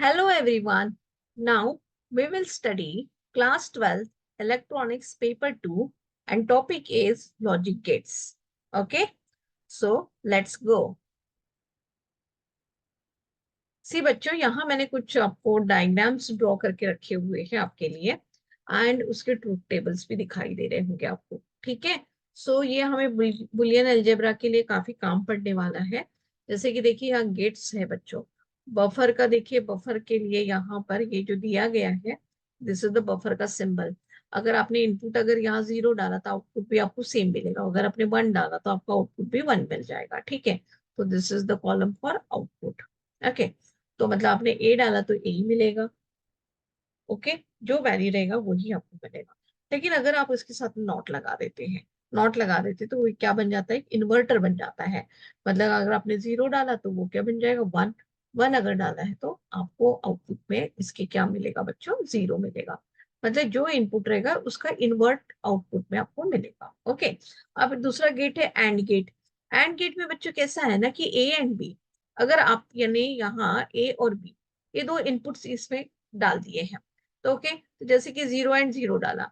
Hello everyone. Now we will study class 12 electronics paper 2 and topic is logic gates. Okay, so let's go. सी बच्चों यहाँ मैंने कुछ आपको diagrams draw करके रखे हुए हैं आपके लिए एंड उसके ट्रूथ टेबल्स भी दिखाई दे रहे होंगे आपको। ठीक है, सो ये हमें बुलियन अलजेब्रा के लिए काफी काम पड़ने वाला है। जैसे कि देखिए यहाँ गेट्स है बच्चों, बफर का देखिए, बफर के लिए यहाँ पर ये जो दिया गया है, दिस इज द बफर का सिंबल। अगर आपने इनपुट अगर यहाँ 0 डाला तो आउटपुट भी आपको सेम मिलेगा, अगर आपने 1 डाला तो आपका आउटपुट भी 1 मिल जाएगा। ठीक है, तो this is the column for output. Okay, तो मतलब आपने ए डाला तो ए ही मिलेगा। ओके, जो वैल्यू रहेगा वही आपको मिलेगा। लेकिन अगर आप इसके साथ नॉट लगा देते हैं, नॉट लगा देते तो वो क्या बन जाता है, इन्वर्टर बन जाता है। मतलब अगर आपने 0 डाला तो वो क्या बन जाएगा, 1। 1 अगर डाला है तो आपको आउटपुट में इसके क्या मिलेगा बच्चों, 0 मिलेगा। मतलब जो इनपुट रहेगा उसका इन्वर्ट आउटपुट में आपको मिलेगा। ओके, अब दूसरा गेट है एंड गेट। एंड गेट में बच्चों कैसा है ना कि ए एंड बी, अगर आप यानी यहाँ ए और बी ये दो इनपुट्स इसमें डाल दिए हैं, तो ओके, तो जैसे कि 0 एंड 0 डाला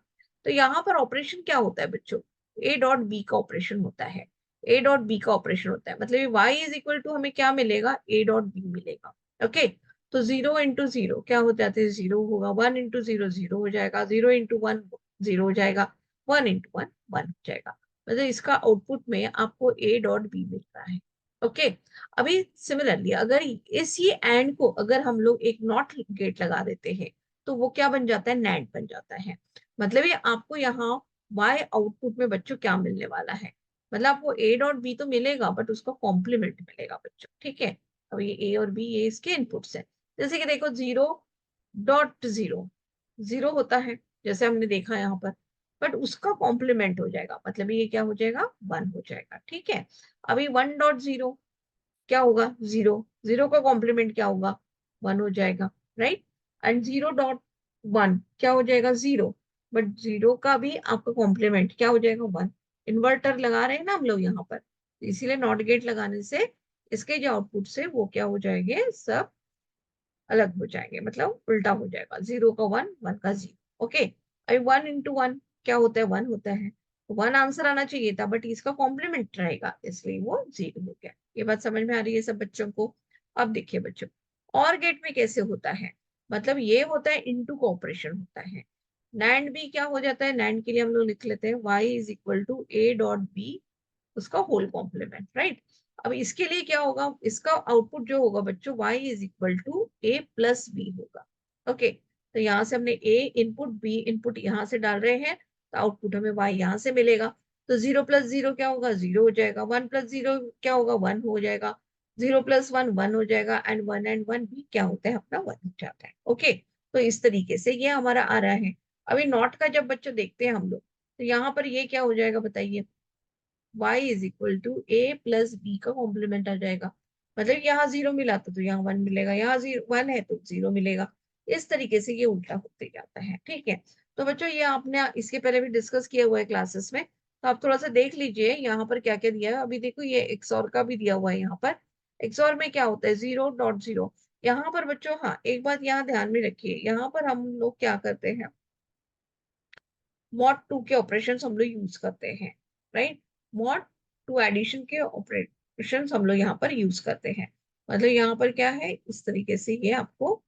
तो यहाँ पर ऑपरेशन क्या होता है बच्चों, ए डॉट बी का ऑपरेशन होता है। ए डॉट बी का ऑपरेशन होता है मतलब y इज इक्वल टू हमें क्या मिलेगा, ए डॉट बी मिलेगा। ओके, तो 0 इंटू 0 क्या हो जाता है, 0 होगा। 1 इंटू 0 0 हो जाएगा। 0 इंटू 1 0 हो जाएगा। 1 इंटू 1 1 हो जाएगा। मतलब इसका आउटपुट में आपको ए डॉट बी मिल रहा है। ओके, अभी सिमिलरली अगर इस ये एंड को अगर हम लोग एक नॉट गेट लगा देते हैं तो वो क्या बन जाता है, नैंड बन जाता है। मतलब ये आपको यहाँ y आउटपुट में बच्चों क्या मिलने वाला है, मतलब आपको a डॉट बी तो मिलेगा बट उसका कॉम्प्लीमेंट मिलेगा बच्चों। ठीक है, अब ये a और b ये इसके इनपुट्स हैं। जैसे कि देखो 0.0 0 होता है जैसे हमने देखा यहाँ पर, बट उसका कॉम्प्लीमेंट हो जाएगा, मतलब ये क्या हो जाएगा, 1 हो जाएगा। ठीक है, अभी 1.0 क्या होगा, 0। 0 का कॉम्प्लीमेंट क्या होगा, 1 हो जाएगा, राइट। एंड 0.1 क्या हो जाएगा, 0। बट 0 का भी आपका कॉम्प्लीमेंट क्या हो जाएगा, 1। इन्वर्टर लगा रहे हैं ना हम लोग यहाँ पर, इसीलिए नॉट गेट लगाने से इसके जो आउटपुट से वो क्या हो जाएंगे, सब अलग हो जाएंगे, मतलब उल्टा हो जाएगा। 0 का 1, 1 का 0। ओके, अभी 1 इंटू 1 क्या होता है, 1 होता है। 1 आंसर आना चाहिए था बट इसका कॉम्प्लीमेंट रहेगा इसलिए वो 0 हो गया। ये बात समझ में आ रही है सब बच्चों को। अब देखिए बच्चों, और गेट में कैसे होता है, मतलब ये होता है इनटू का ऑपरेशन होता है। नैंड भी क्या हो जाता है, नैंड के लिए हम लोग लिख लेते हैं y is equal to A dot B, उसका होल कॉम्प्लीमेंट, राइट। अब इसके लिए क्या होगा, इसका आउटपुट जो होगा बच्चों y is equal to A plus B होगा। ओके, तो यहाँ से हमने a इनपुट b इनपुट यहाँ से डाल रहे हैं तो आउटपुट हमें y यहाँ से मिलेगा। तो 0 प्लस 0 क्या होगा, 0 हो जाएगा। 1 प्लस 0 क्या होगा, 1 हो जाएगा। 0 प्लस 1 1 हो जाएगा। एंड 1 एंड 1 भी क्या होता है, अपना 1 हो जाता है। ओके, तो इस तरीके से ये हमारा आ रहा है। अभी नॉट का जब बच्चों देखते हैं हम लोग तो यहाँ पर ये क्या हो जाएगा बताइए, y is equal to A plus B का कॉम्प्लीमेंट आ जाएगा। मतलब यहाँ 0 मिला तो यहाँ 1 मिलेगा, यहाँ 1 है तो 0 मिलेगा। इस तरीके से ये उल्टा होते जाता है। ठीक है, तो बच्चों ये आपने इसके पहले भी डिस्कस किया हुआ है क्लासेस में, तो आप थोड़ा सा देख लीजिए यहाँ पर क्या क्या दिया है। अभी देखो ये XOR का भी दिया हुआ है यहाँ पर। XOR में क्या होता है, 0.0। यहाँ पर बच्चों हाँ एक बात यहाँ ध्यान में रखिए, यहाँ पर हम लोग क्या करते हैं, मॉड 2 के ऑपरेशंस हम लोग यूज करते हैं, राइट। मॉड 2 एडिशन के ऑपरेशंस हम लोग यहाँ पर यूज करते हैं। मतलब यहाँ पर क्या है, इस तरीके से ये आपको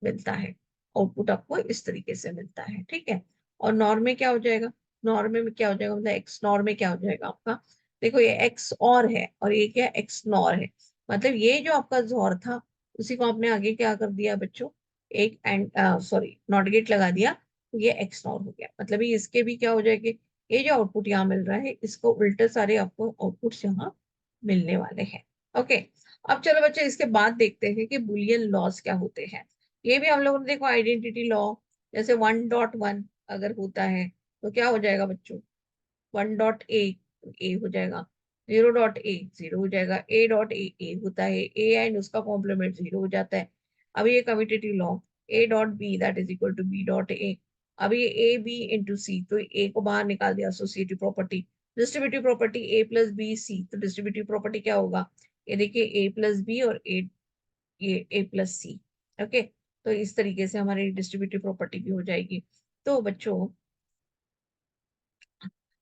मिलता है, आउटपुट आपको इस तरीके से मिलता है। ठीक है, और नॉर में क्या हो जाएगा, नॉर में क्या हो जाएगा, मतलब एक्स नॉर में क्या हो जाएगा आपका, देखो ये एक्स और है और ये क्या एक्स नॉर है। मतलब ये जो आपका जोर था उसी को आपने आगे क्या कर दिया बच्चों, एक एंड सॉरी नॉट गेट लगा दिया, तो ये एक्स नॉर हो गया। मतलब ये इसके भी क्या हो जाएंगे, ये जो आउटपुट यहाँ मिल रहा है इसको उल्टे सारे आपको आउटपुट्स यहाँ मिलने वाले हैं। ओके, अब चलो बच्चे इसके बाद देखते हैं कि बुलियन लॉस क्या होते हैं। ये भी हम लोगों ने देखो, आइडेंटिटी लॉ, जैसे 1.1 अगर होता है तो क्या हो जाएगा बच्चों, 1.a ए हो जाएगा। 0.a 0 हो जाएगा। A.A होता है ए एंड उसका कॉम्प्लीमेंट 0 हो जाता है। अब ये commutative law, A.B that is equal to B.A। अब ये ए बी इंटू सी, तो ए को बाहर निकाल दिया, एसोसिएटिव प्रॉपर्टी। डिस्ट्रीब्यूटिव प्रॉपर्टी ए प्लस बी सी, तो डिस्ट्रीब्यूटिव प्रॉपर्टी क्या होगा, ये देखिए ए प्लस बी और ए प्लस सी। ओके, तो इस तरीके से हमारी डिस्ट्रीब्यूटिव प्रॉपर्टी भी हो जाएगी। तो बच्चों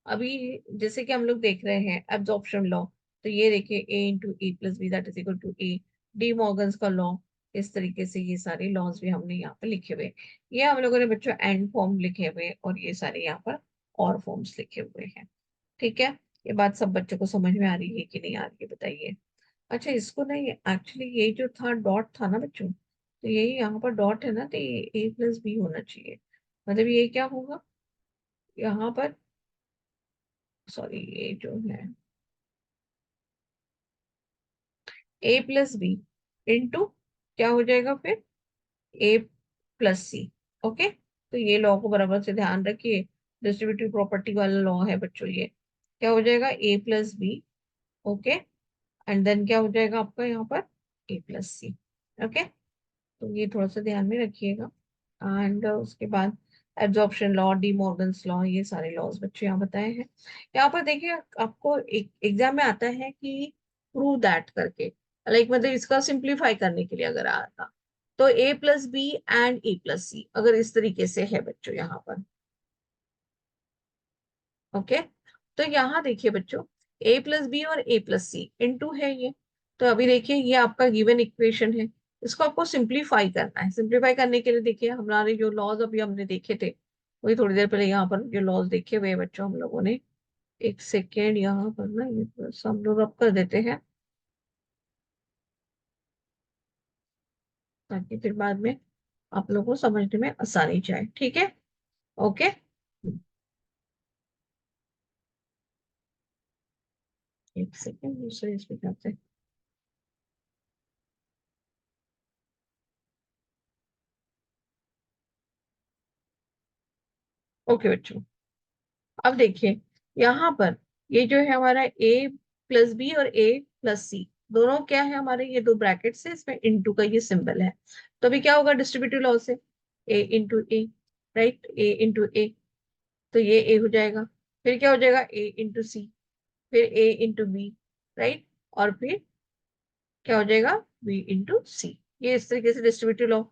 अभी जैसे कि हम लोग देख रहे हैं एब्जॉर्प्शन लॉ, तो ये देखिए A into A plus B that is equal to A, De Morgan's का लॉ। इस तरीके से ये सारे लॉज भी हमने यहाँ पे लिखे हुए हैं। ये हम लोगों ने बच्चों एंड फॉर्म लिखे हुए हैं और ये सारे यहाँ पर और फॉर्म्स लिखे हुए हैं। ठीक है, ये बात सब बच्चों को समझ में आ रही है कि नहीं आ रही है बताइए। अच्छा इसको नहीं, एक्चुअली ये जो था डॉट था ना बच्चों, तो यही यहाँ पर डॉट है ना, तो ये ए प्लस बी होना चाहिए। मतलब ये क्या होगा यहाँ पर, सॉरी ये जो है ए प्लस बी इंटू क्या हो जाएगा फिर ए प्लस सी। ओके, तो ये लॉ को बराबर से ध्यान रखिए, डिस्ट्रीब्यूटिव प्रॉपर्टी वाला लॉ है बच्चों ये। क्या हो जाएगा A plus B, okay, and then क्या हो जाएगा आपका यहाँ पर ए प्लस सी। ओके, तो ये थोड़ा सा ध्यान में रखिएगा। एंड उसके बाद absorption law, D Morgan's law, ये सारे लॉज बच्चे यहाँ बताए हैं। यहाँ पर देखिए आपको एक एग्जाम में आता है कि प्रूव दैट करके, लाइक मतलब इसका सिंप्लीफाई करने के लिए अगर आता, तो A plus B and A plus C अगर इस तरीके से है बच्चों यहाँ पर। ओके, तो यहाँ देखिए बच्चों ए प्लस बी और ए प्लस सी इंटू है ये। तो अभी देखिए ये आपका गिवन इक्वेशन है, इसको आपको सिंप्लीफाई करना है। सिंप्लीफाई करने के लिए देखिए हमारे जो लॉज अभी हमने देखे थे, वही थोड़ी देर पहले यहाँ पर जो लॉज देखे हुए हैं बच्चों हम लोगों ने, एक सेकेंड यहाँ पर ना ये बस हम लोग अब कर देते हैं ताकि फिर बाद में आप लोगों को समझने में आसानी जाए। ठीक है, ओके, एक सेकेंड दूसरे इसमें जाते हैं। ओके बच्चों, अब देखिए यहाँ पर ये जो है हमारा ए प्लस बी और ए प्लस सी दोनों क्या है हमारे, ये दो ब्रैकेट्स है, इसमें इंटू का ये सिंबल है। तो अभी क्या होगा डिस्ट्रीब्यूटिव लॉ से, ए इंटू ए, राइट, ए इंटू ए, तो ये ए हो जाएगा। फिर क्या हो जाएगा ए इंटू सी, फिर ए इंटू बी, राइट, और फिर क्या हो जाएगा बी इंटू सी। ये इस तरीके से डिस्ट्रीब्यूटिव लॉ।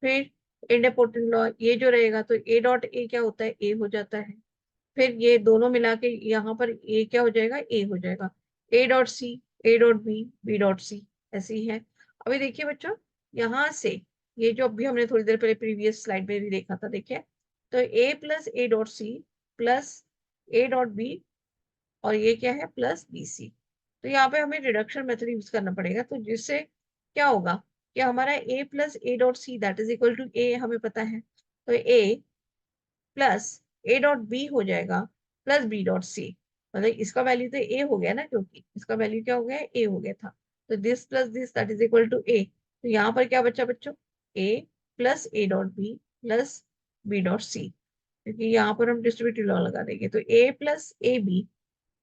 फिर इंडेपोटेंट लॉ, ये जो रहेगा तो ए डॉट ए क्या होता है ए हो जाता है। फिर ये दोनों मिला के यहाँ पर ए क्या हो जाएगा ए हो जाएगा, A dot C, A dot B, B dot C, ऐसे ही है। अभी देखिए बच्चों यहाँ से ये जो अभी हमने थोड़ी देर पहले प्रीवियस स्लाइड में भी देखा था, देखिए तो A plus A dot C plus A dot B, और ये क्या है प्लस बी सी। तो यहाँ पे हमें रिडक्शन मेथड यूज करना पड़ेगा, तो जिससे क्या होगा कि हमारा A plus A dot C that is equal to A हमें पता है, तो A plus A dot B हो जाएगा प्लस बी डॉट सी। मतलब इसका वैल्यू तो ए हो गया ना, क्योंकि इसका वैल्यू क्या हो गया ए हो गया था, तो this plus this that is equal to A. तो यहाँ पर क्या बचा बच्चों, A plus A dot B plus B dot C, क्योंकि यहाँ पर हम डिस्ट्रीब्यूटिव लॉ लगा देंगे, तो A plus A B,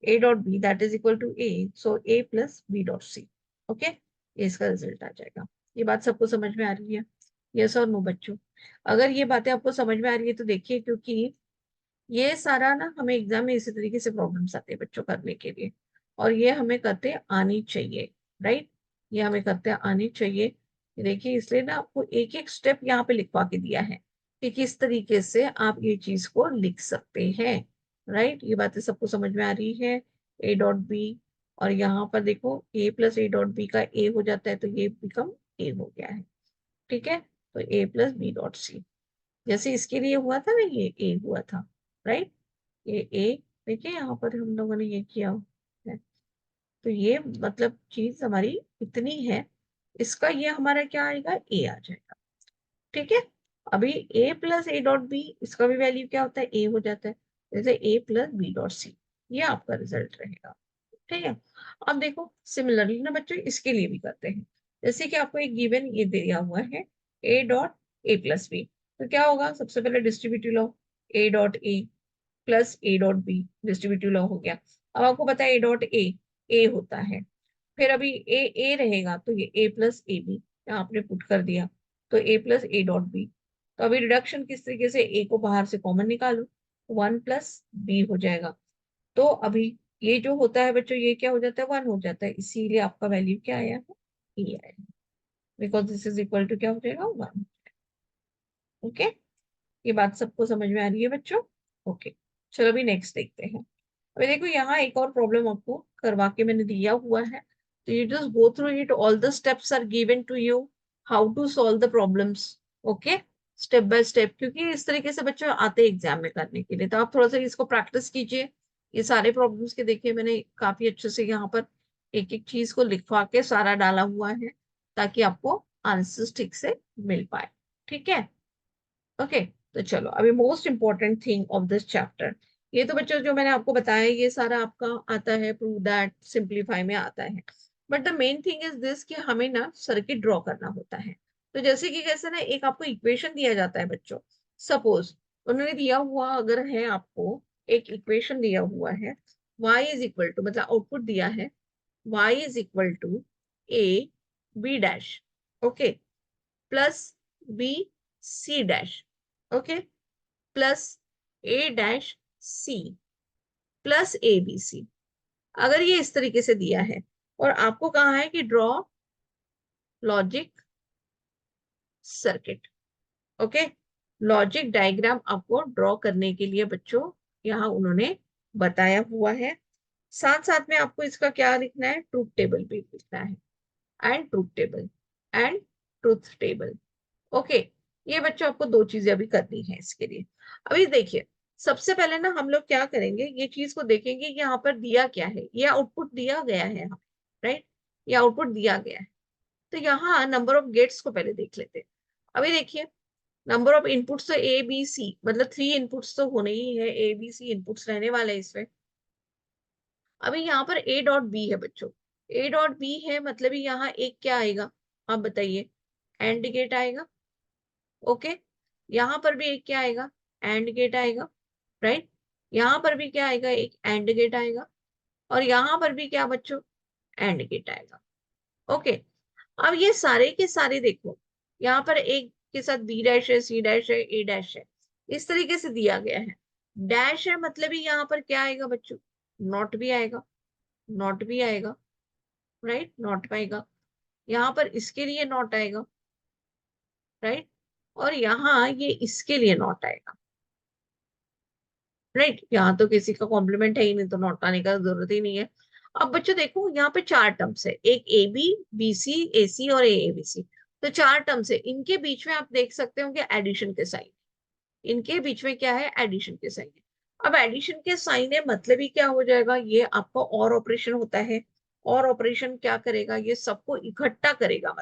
A dot B that is equal to A, so A plus B dot C. Okay, ये इसका रिजल्ट आ जाएगा। ये बात सबको समझ में आ रही है, यस और नो बच्चों? अगर ये बातें आपको समझ में आ रही है तो देखिए, क्योंकि ये सारा ना हमें एग्जाम में इसी तरीके से प्रॉब्लम्स आते हैं बच्चों करने के लिए, और ये हमें करते आनी चाहिए, राइट, ये हमें करते आनी चाहिए। देखिए इसलिए ना आपको एक एक स्टेप यहाँ पे लिखवा के दिया है कि किस तरीके से आप ये चीज को लिख सकते हैं, राइट। ये बातें सबको समझ में आ रही है, ए डॉट बी, और यहाँ पर देखो ए प्लस ए डॉट बी का ए हो जाता है, तो ये बिकम ए हो गया है। ठीक है, तो ए प्लस बी डॉट सी, जैसे इसके लिए हुआ था ना ये ए हुआ था, राइट, ये ए, देखिए यहाँ पर हम लोगों ने ये किया है। तो ये मतलब चीज हमारी इतनी है, इसका ये हमारा क्या आएगा ए आ जाएगा। ठीक है, अभी ए प्लस ए डॉट बी, इसका भी वैल्यू क्या होता है ए हो जाता है, जैसे ए प्लस बी डॉट सी, ये आपका रिजल्ट रहेगा। ठीक है, अब देखो सिमिलरली ना बच्चों इसके लिए भी करते हैं। जैसे कि आपको एक गिवन ये दिया हुआ है A dot A plus B, तो क्या होगा सबसे पहले distributive law, A dot A plus A dot B, distributive law हो गया। अब आपको पता है ए डॉट ए होता है, फिर अभी ए रहेगा तो ये ए प्लस ए बी यहाँ आपने पुट कर दिया, तो A plus A dot B. तो अभी रिडक्शन किस तरीके से, ए को बाहर से कॉमन निकालो, वन प्लस बी हो जाएगा। तो अभी ये जो होता है बच्चों ये क्या हो जाता है वन हो जाता है, इसीलिए आपका वैल्यू क्या आया है ए आया, because this is equal to क्या हो जाएगा वन। ओके, ये बात सबको समझ में आ रही है बच्चों? ओके, चलो अभी नेक्स्ट देखते हैं। अभी देखो यहाँ एक और प्रॉब्लम आपको करवा के मैंने दिया हुआ है, तो you just go through it, all the steps are given to you, how to solve the problems. Okay, step by step, क्योंकि इस तरीके से बच्चों आते एग्जाम में करने के लिए, तो आप थोड़ा सा इसको प्रैक्टिस कीजिए। ये सारे प्रॉब्लम्स के देखिए मैंने काफी अच्छे से यहाँ पर एक एक चीज को लिखवा के सारा डाला हुआ है, ताकि आपको आंसर्स ठीक से मिल पाए। ठीक है, ओके। तो चलो अभी most important thing of this chapter, ये तो बच्चों जो मैंने आपको बताया ये सारा आपका आता है, प्रूव दैट, सिंप्लीफाई में आता है। But the main thing is this कि हमें ना सर्किट ड्रॉ करना होता है। तो जैसे कि कैसे ना, एक आपको इक्वेशन दिया जाता है बच्चों, सपोज उन्होंने दिया हुआ अगर है आपको, एक इक्वेशन दिया हुआ है, y इज इक्वल टू, मतलब आउटपुट दिया है, y is equal to a b dash, okay, plus b c dash, okay, plus A dash C plus A B C. अगर ये इस तरीके से दिया है और आपको कहा है कि draw logic circuit, okay, logic diagram आपको ड्रॉ करने के लिए बच्चों यहाँ उन्होंने बताया हुआ है। साथ साथ में आपको इसका क्या लिखना है, ट्रूथ टेबल भी लिखना है, and truth table, and truth table. Okay, ये बच्चों आपको दो चीजें अभी करनी है इसके लिए। अभी देखिए, सबसे पहले ना हम लोग क्या करेंगे, ये चीज को देखेंगे कि यहाँ पर दिया क्या है, ये आउटपुट दिया गया है हमें, राइट, ये आउटपुट दिया गया है। तो यहाँ नंबर ऑफ गेट्स को पहले देख लेते हैं। अभी देखिए, नंबर ऑफ इनपुट्स तो ए बी सी, मतलब 3 इनपुट्स तो होने ही है, ए बी सी इनपुट्स रहने वाले हैं इसमें। अभी यहाँ पर ए डॉट बी है बच्चों, ए डॉट बी है, मतलब यहाँ एक क्या आएगा, आप बताइए, एंड गेट आएगा, ओके। यहाँ पर भी एक क्या आएगा, एंड गेट आएगा, राइट। यहाँ पर भी क्या आएगा, एक एंड गेट आएगा, और यहाँ पर भी क्या बच्चों, एंड गेट आएगा, ओके। अब ये सारे के सारे देखो, यहाँ पर एक के साथ बी डैश है, सी डैश है, ए डैश है, इस तरीके से दिया गया है। डैश है मतलब ही यहाँ पर क्या आएगा बच्चों, नॉट भी आएगा, नॉट भी आएगा, राइट, नॉट आएगा। यहाँ पर इसके लिए नॉट आएगा, राइट, और यहाँ ये इसके लिए नॉट आएगा, राइट। यहाँ तो किसी का कॉम्प्लीमेंट है ही नहीं, तो नॉट आने का जरूरत ही नहीं है। अब बच्चों देखो, यहाँ पे 4 टर्म्स है, एक ए बी, बी सी, ए सी और ए बी सी, तो 4 टर्म्स है। इनके बीच में आप देख सकते हो कि एडिशन के साइन, इनके बीच में क्या है, एडिशन के साइन है। अब एडिशन के साइन है मतलब ही क्या हो जाएगा, ये आपका और ऑपरेशन होता है। और ऑपरेशन क्या करेगा, ये सबको इकट्ठा करेगा,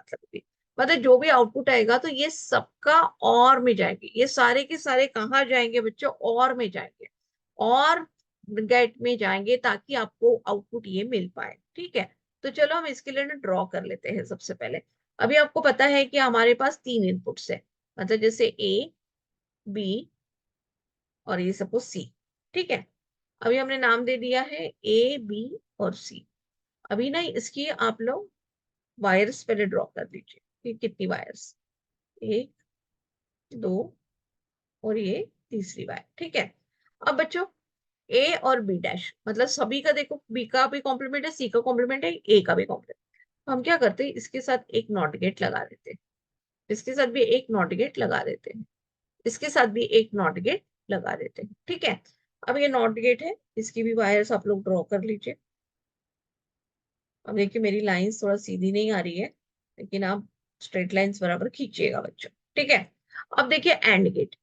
मतलब जो भी आउटपुट आएगा तो ये सबका और में जाएंगे, ये सारे के सारे कहाँ जाएंगे बच्चों, और में जाएंगे, और गेट में जाएंगे, ताकि आपको आउटपुट ये मिल पाए। ठीक है, तो चलो हम इसके लिए ना ड्रॉ कर लेते हैं सबसे पहले। अभी आपको पता है कि हमारे पास 3 इनपुट्स है, मतलब जैसे ए बी और ये सपोज सी, ठीक है। अभी हमने नाम दे दिया है ए बी और सी। अभी ना इसकी आप लोग वायर्स पहले ड्रॉ कर दीजिए कि कितनी वायर्स, एक, दो, और ये तीसरी वायर, ठीक है। अब बच्चों, ए और बी डैश, मतलब सभी का देखो, बी का भी कॉम्प्लीमेंट है, सी का कॉम्प्लीमेंट है, ए का भी कॉम्प्लीमेंट। तो हम क्या करते हैं, इसके साथ एक नॉट गेट लगा देते हैं, इसके साथ भी एक नॉट गेट लगा देते हैं, इसके साथ भी एक नॉट गेट लगा देते हैं, ठीक है। अब ये नॉट गेट है, इसकी भी वायर्स आप लोग ड्रॉ कर लीजिए। अब देखिए मेरी लाइंस थोड़ा सीधी नहीं आ रही है, लेकिन आप स्ट्रेट लाइंस बराबर खींचिएगा बच्चों, ठीक है। अब देखिए एंड गेट,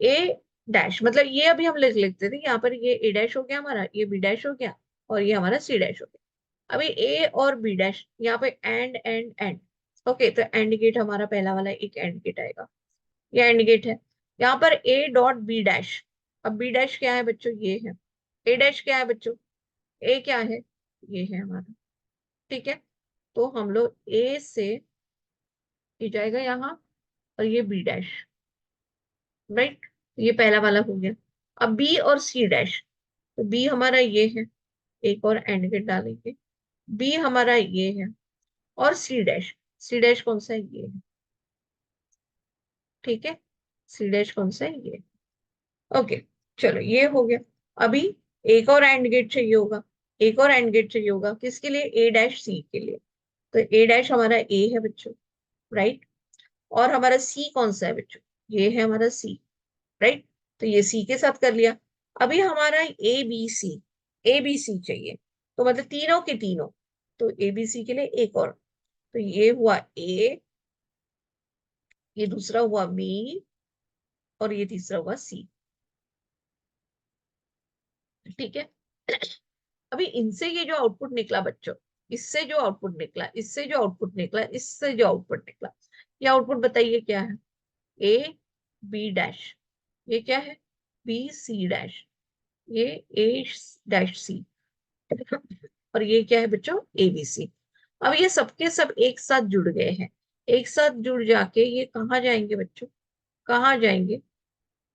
ए डैश, मतलब ये अभी हम लिख लेते थे, यहाँ पर ये ए डैश हो गया हमारा, ये बी डैश हो गया, और ये हमारा सी डैश हो गया। अभी ए और बी डैश यहाँ पे एंड एंड एंड, ओके, तो एंड गेट हमारा पहला वाला एक एंड गेट आएगा, ये एंड गेट है। यहाँ पर ए डॉट बी डैश, अब बी डैश क्या है बच्चों, ये है। ए डैश क्या है बच्चों, ए क्या है, ये है हमारा, ठीक है। तो हम लोग ए से ये जाएगा यहाँ, और ये बी डैश, राइट, ये पहला वाला हो गया। अब बी और सी डैश, तो बी हमारा ये है, एक और एंड गेट डालेंगे, बी हमारा ये है, और सी डैश, सी डैश कौन सा है, ये है, ठीक है। सी डैश कौन सा है, ये, ओके। चलो ये हो गया। अभी एक और एंड गेट चाहिए होगा, एक और एंड गेट चाहिए होगा, किसके लिए, ए डैश सी के लिए। तो ए डैश हमारा ए है बच्चों, राइट, और हमारा सी कौन सा है बच्चों, ये है हमारा सी, राइट। तो ये सी के साथ कर लिया। अभी हमारा ए बी सी चाहिए, तो मतलब तीनों के तीनों, तो ए बी सी के लिए एक और, तो ये हुआ ए, ये दूसरा हुआ बी, और ये तीसरा हुआ सी। ठीक है। अभी इनसे ये जो आउटपुट निकला बच्चों, इससे जो आउटपुट निकला, इससे जो आउटपुट निकला, इससे जो आउटपुट निकला, ये आउटपुट बताइए क्या है? ए बी डैश, ये क्या है? बी सी डैश, ये ए डैश सी, और ये क्या है बच्चों? एबीसी। अब ये सबके सब एक साथ जुड़ गए हैं, एक साथ जुड़ जाके ये कहाँ जाएंगे बच्चों? कहाँ जाएंगे?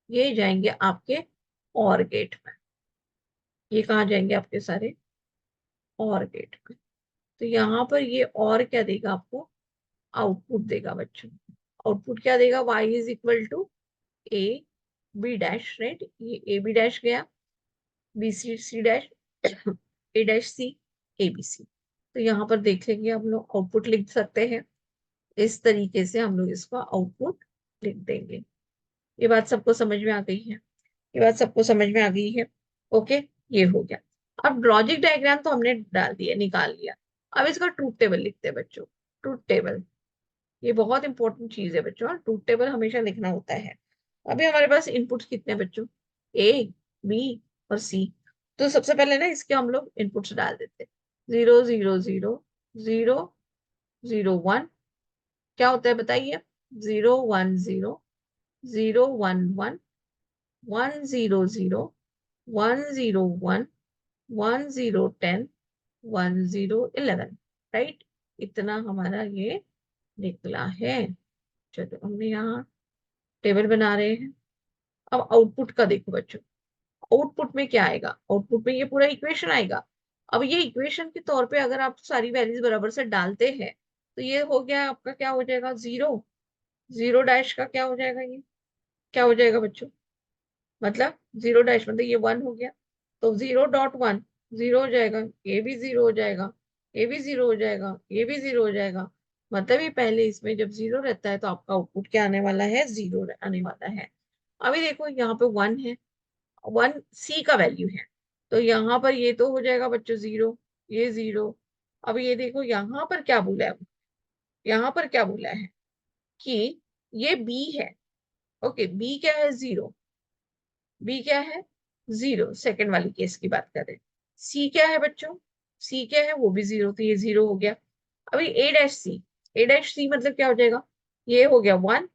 ये जाएंगे आपके और गेट में। ये कहाँ जाएंगे आपके सारे? और गेट में। तो यहाँ पर ये और क्या देगा आपको? आउटपुट देगा बच्चों। आउटपुट क्या देगा? y is equal to A B dash, right. ये ए बी डैश गया, B C C dash, A dash C, A B C. तो यहाँ पर देख लेंगे हम लोग आउटपुट लिख सकते हैं, इस तरीके से हम लोग इसको आउटपुट लिख देंगे। ये बात सबको समझ में आ गई है? ये बात सबको समझ में आ गई है? ओके, ये हो गया। अब लॉजिक डायग्राम तो हमने डाल दिया, निकाल लिया। अब इसका ट्रूथ टेबल लिखते हैं बच्चों। ट्रूथ टेबल, ये बहुत इंपॉर्टेंट चीज है बच्चों, ट्रूथ टेबल हमेशा लिखना होता है। अभी हमारे पास इनपुट्स कितने हैं बच्चों? ए बी और सी। तो सबसे पहले ना इसके हम लोग इनपुट्स डाल देते हैं। 0 0 0 0 0 1, क्या होता है बताइए? 0 1 0 0 1 1 1 0 0 1 0 1 1 0 10 1 0 11, राइट। इतना हमारा ये निकला है। चलो हमने यहाँ टेबल बना रहे हैं। अब आउटपुट का देखो बच्चों, आउटपुट में क्या आएगा? आउटपुट में ये पूरा इक्वेशन आएगा। अब ये इक्वेशन के तौर पे अगर आप सारी वैल्यूज बराबर से डालते हैं, तो ये हो गया आपका, क्या हो जाएगा? 0 0 डैश का क्या हो जाएगा? ये क्या हो जाएगा बच्चों? मतलब 0 डैश मतलब ये 1 हो गया, तो 0.1 0 हो जाएगा, ये भी 0 हो जाएगा, ये भी 0 हो जाएगा, ये भी 0 हो जाएगा। मतलब ये पहले इसमें जब 0 रहता है तो आपका आउटपुट क्या आने वाला है? 0 आने वाला है। अभी देखो यहाँ पे 1 है, 1 सी का वैल्यू है, तो यहाँ पर ये तो हो जाएगा बच्चों 0, ये 0। अब ये देखो यहाँ पर क्या बोला है, यहाँ पर क्या बोला है कि ये बी है। ओके, बी क्या है? 0। बी क्या है? 0, सेकंड वाली केस की बात करें। सी क्या है बच्चों? सी क्या है? वो भी 0, तो ये 0 हो गया। अभी ए डैश सी, ए डैश सी मतलब क्या हो जाएगा? ये हो गया 1,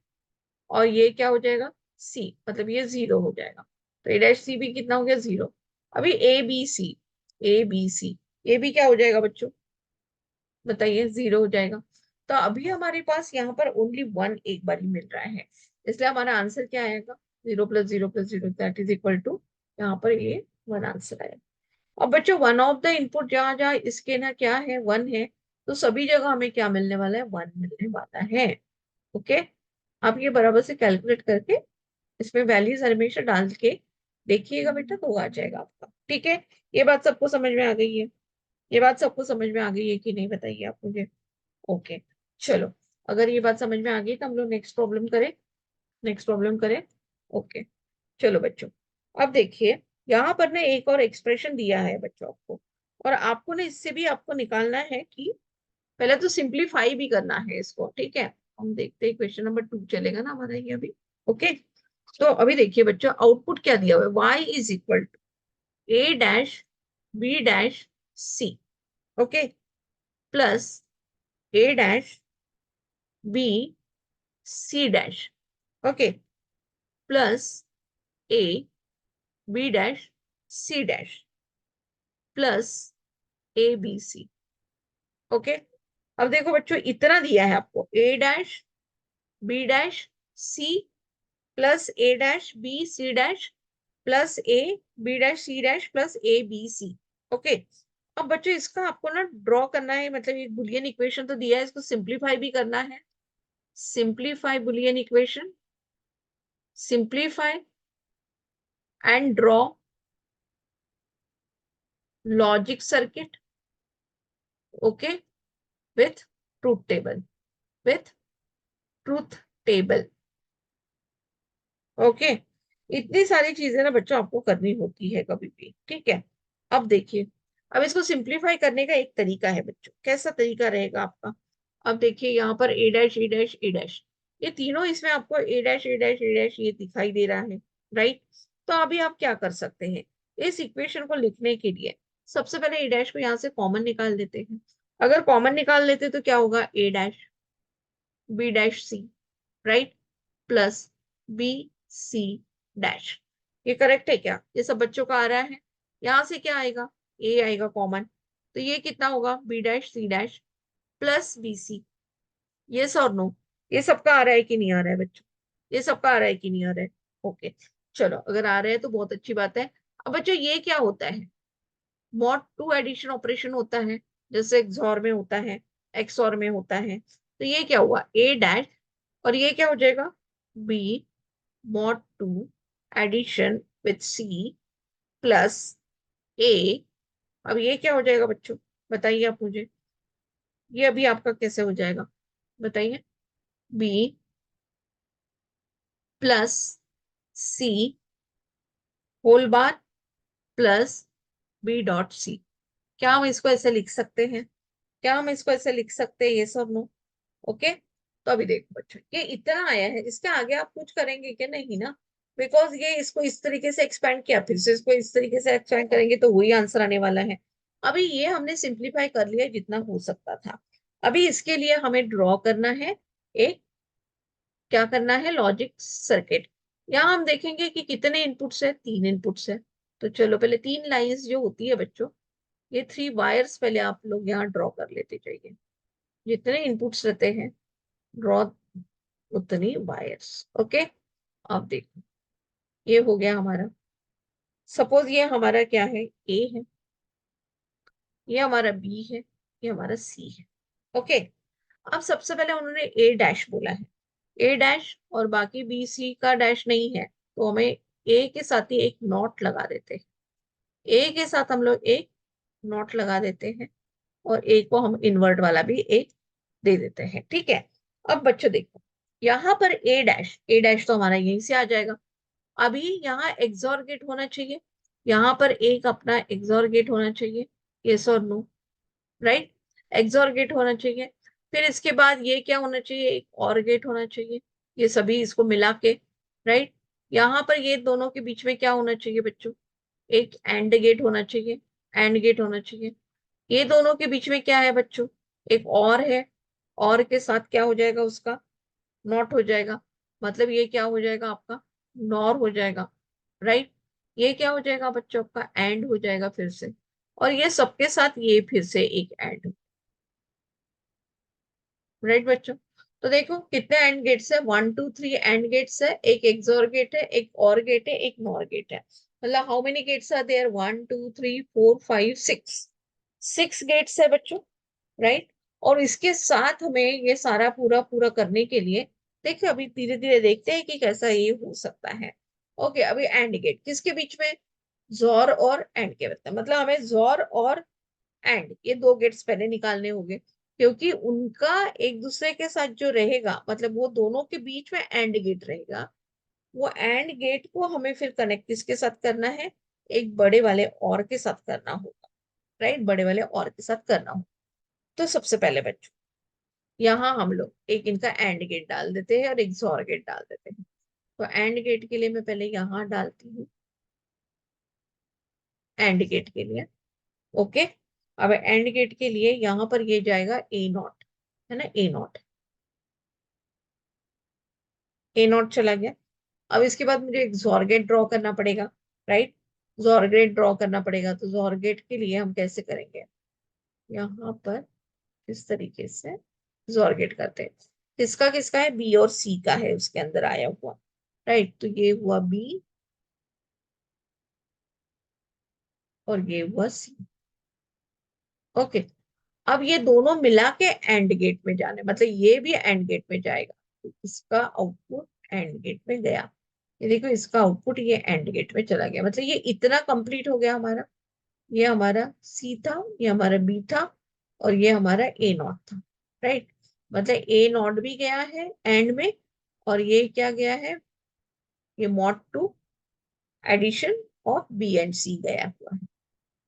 और ये क्या हो जाएगा? सी, मतलब ये 0 हो जाएगा। तो ए डैश सी भी कितना हो गया? 0। अभी ए B C, A B C, ये भी क्या हो जाएगा बच्चों? बताइए, 0 हो जाएगा। तो अभी हमारे पास यहाँ पर ओनली 1 एक बार ही मिल रहा है, इसलिए हमारा आंसर क्या आएगा? 0 + 0 + 0 दैट इज इक्वल टू, यहाँ पर ये 1 आंसर आएगा। अब बच्चों वन ऑफ द इनपुट, जहां जहां इसके ना क्या है? 1 है, तो सभी जगह हमें क्या मिलने वाला है? 1 मिलने वाला है। ओके, आप ये बराबर से कैलकुलेट करके इसमें वैल्यूज हमेशा डाल के देखिएगा बेटा, तो आ जाएगा आपका। ठीक है, ये बात सबको समझ में आ गई है? ये बात सबको समझ में आ गई है कि नहीं, बताइए आप मुझे। ओके, चलो, अगर ये बात समझ में आ गई तो हम लोग नेक्स्ट प्रॉब्लम करें। नेक्स्ट प्रॉब्लम करें। ओके, चलो बच्चों, अब देखिए, यहाँ पर ना एक और एक्सप्रेशन दिया है बच्चों आपको, और आपको ना इससे भी आपको निकालना है कि पहले तो सिंप्लीफाई भी करना है इसको। ठीक है, हम देखते हैं, क्वेश्चन नंबर 2 चलेगा ना हमारा ये अभी। ओके, तो अभी देखिए बच्चों, आउटपुट क्या दिया हुआ है? Y is equal to A dash B dash C, okay, plus A dash B C dash, okay, plus A B dash C dash, plus A B C. Okay, अब देखो बच्चों, इतना दिया है आपको, A dash B dash C, plus A dash B C dash, plus A B dash C dash, plus A B C. Okay, अब बच्चों इसका आपको ना ड्रॉ करना है, मतलब ये बुलियन इक्वेशन तो दिया है, इसको सिंप्लीफाई भी करना है। Simplify Boolean equation, simplify and draw logic circuit, okay, with truth table, with truth table. Okay, इतनी सारी चीजें ना बच्चों आपको करनी होती है कभी भी, ठीक है। अब देखिए, अब इसको सिंप्लीफाई करने का एक तरीका है बच्चों, कैसा तरीका रहेगा आपका। अब देखिए यहाँ पर ए dash A dash A dash, ये तीनों इसमें आपको A dash A dash A dash ये दिखाई दे रहा है, राइट। तो अभी आप क्या कर सकते हैं, इस इक्वेशन को लिखने के लिए सबसे पहले ए डैश को यहाँ से कॉमन निकाल देते हैं। अगर कॉमन निकाल लेते तो क्या होगा, A dash B dash C, right, plus B C dash. ये करेक्ट है क्या, ये सब बच्चों का आ रहा है। यहां से क्या आएगा, ए आएगा कॉमन, तो ये कितना होगा, B dash C dash plus B C. ये और नो, ये सबका आ रहा है कि नहीं आ रहा है बच्चों, ये सबका आ रहा है कि नहीं आ रहा है। ओके, चलो अगर आ रहा है तो बहुत अच्छी बात है। अब बच्चों ये क्या होता है, मॉड टू एडिशन ऑपरेशन होता है, जैसे XOR में होता है, XOR में होता है। तो ये क्या हुआ, ए डैश, और ये क्या हो जाएगा, B mod two addition with C plus A. अब ये क्या हो जाएगा बच्चों, बताइए आप मुझे, ये अभी आपका कैसे हो जाएगा, बताइए। B plus C whole bar plus B dot C. क्या हम इसको ऐसे लिख सकते हैं, क्या हम इसको ऐसे लिख सकते हैं, ये सब नो। ओके, तो अभी देखो बच्चों, ये इतना आया है, इसके आगे आप कुछ करेंगे क्या, नहीं ना, बिकॉज ये इसको इस तरीके से एक्सपेंड किया, फिर से इसको इस तरीके से एक्सपेंड करेंगे तो वही आंसर आने वाला है। अभी ये हमने सिंप्लीफाई कर लिया जितना हो सकता था। अभी इसके लिए हमें ड्रॉ करना है एक, क्या करना है, लॉजिक सर्किट। यहाँ हम देखेंगे कि कितने इनपुट्स है, 3 इनपुट्स है। तो चलो पहले 3 लाइंस जो होती है बच्चों, ये 3 वायर्स पहले आप लोग यहाँ ड्रॉ कर लेते जाइए। जितने इनपुट्स रहते हैं, ड्रॉ उतनी वायर्स। ओके, अब देखो, ये हो गया हमारा। सपोज ये हमारा क्या है, ए है, ये हमारा बी है, ये हमारा सी है। ओके, अब सबसे पहले उन्होंने ए डैश बोला है, ए डैश, और बाकी बी सी का डैश नहीं है, तो हमें ए के साथ ही एक नॉट लगा देते हैं। ए के साथ हम लोग एक नॉट लगा देते हैं, और ए को हम इनवर्ट वाला भी एक दे देते हैं, ठीक है। अब बच्चों देखो, यहाँ पर ए डैश तो हमारा यहीं से आ जाएगा। अभी यहाँ एक्सॉर गेट होना चाहिए, यहाँ पर एक अपना एक्सॉर गेट होना चाहिए, यस और नो, राइट, एक्सॉर गेट होना चाहिए। फिर इसके बाद ये क्या होना चाहिए, एक और गेट होना चाहिए, ये सभी इसको मिला के, राइट। यहाँ पर ये दोनों के बीच में क्या होना चाहिए बच्चों, एक एंड गेट होना चाहिए, एंड गेट होना चाहिए। ये दोनों के बीच में क्या है बच्चों, एक और है, और के साथ क्या हो जाएगा उसका, नॉट हो जाएगा। मतलब ये क्या हो जाएगा आपका, नॉर हो जाएगा, राइट। ये क्या हो जाएगा बच्चों, आपका एंड हो जाएगा फिर से, और ये सबके साथ ये फिर से एक एंड, राइट बच्चों। तो देखो कितने एंड गेट्स है, 1 2 3 एंड गेट्स है, एक एक्सोर गेट है, एक और गेट है, एक नॉर गेट है। मतलब how many gates are there, 1 2 3 4 5 6, 6 gates है बच्चों, राइट। और इसके साथ हमें ये सारा पूरा पूरा करने के लिए, देखिए अभी धीरे धीरे देखते हैं कि कैसा ये हो सकता है। ओके, अभी एंड गेट किसके बीच में, जोर और एंड के मतलब हमें जोर और एंड, ये 2 गेट्स पहले निकालने होंगे, क्योंकि उनका एक दूसरे के साथ जो रहेगा, मतलब वो दोनों के बीच में एंड गेट रहेगा। वो एंड गेट को हमें फिर कनेक्ट किसके साथ करना है, एक बड़े वाले और के साथ करना होगा, राइट, बड़े वाले और के साथ करना होगा। तो सबसे पहले बच्चों, यहाँ हम लोग एक इनका एंड गेट डाल देते हैं और एक XOR गेट डाल देते हैं। तो एंड गेट के लिए मैं पहले यहाँ डालती हूँ, एंड गेट के लिए, ओके। अब एंड गेट के लिए यहाँ पर ये जाएगा ए नॉट, है ना, ए नॉट, ए नॉट चला गया। अब इसके बाद मुझे एक XOR गेट ड्रॉ करना पड़ेगा, राइट, XOR गेट ड्रॉ करना पड़ेगा। तो XOR गेट के लिए हम कैसे करेंगे, यहाँ पर इस तरीके से XOR गेट करते हैं। किसका किसका है, बी और सी का है उसके अंदर आया हुआ, राइट। तो ये हुआ बी और ये हुआ सी, ओके। अब ये दोनों मिला के एंड गेट में जाने, मतलब ये भी एंड गेट में जाएगा, तो इसका आउटपुट एंड गेट में गया। ये देखो इसका आउटपुट ये एंड गेट में चला गया, मतलब ये इतना कंप्लीट हो गया हमारा। ये हमारा सी था, ये हमारा बी था, और ये हमारा ए नॉट था, राइट। मतलब ए नॉट भी गया है एंड में, और ये क्या गया है, ये mod two addition of B and C गया हुआ है।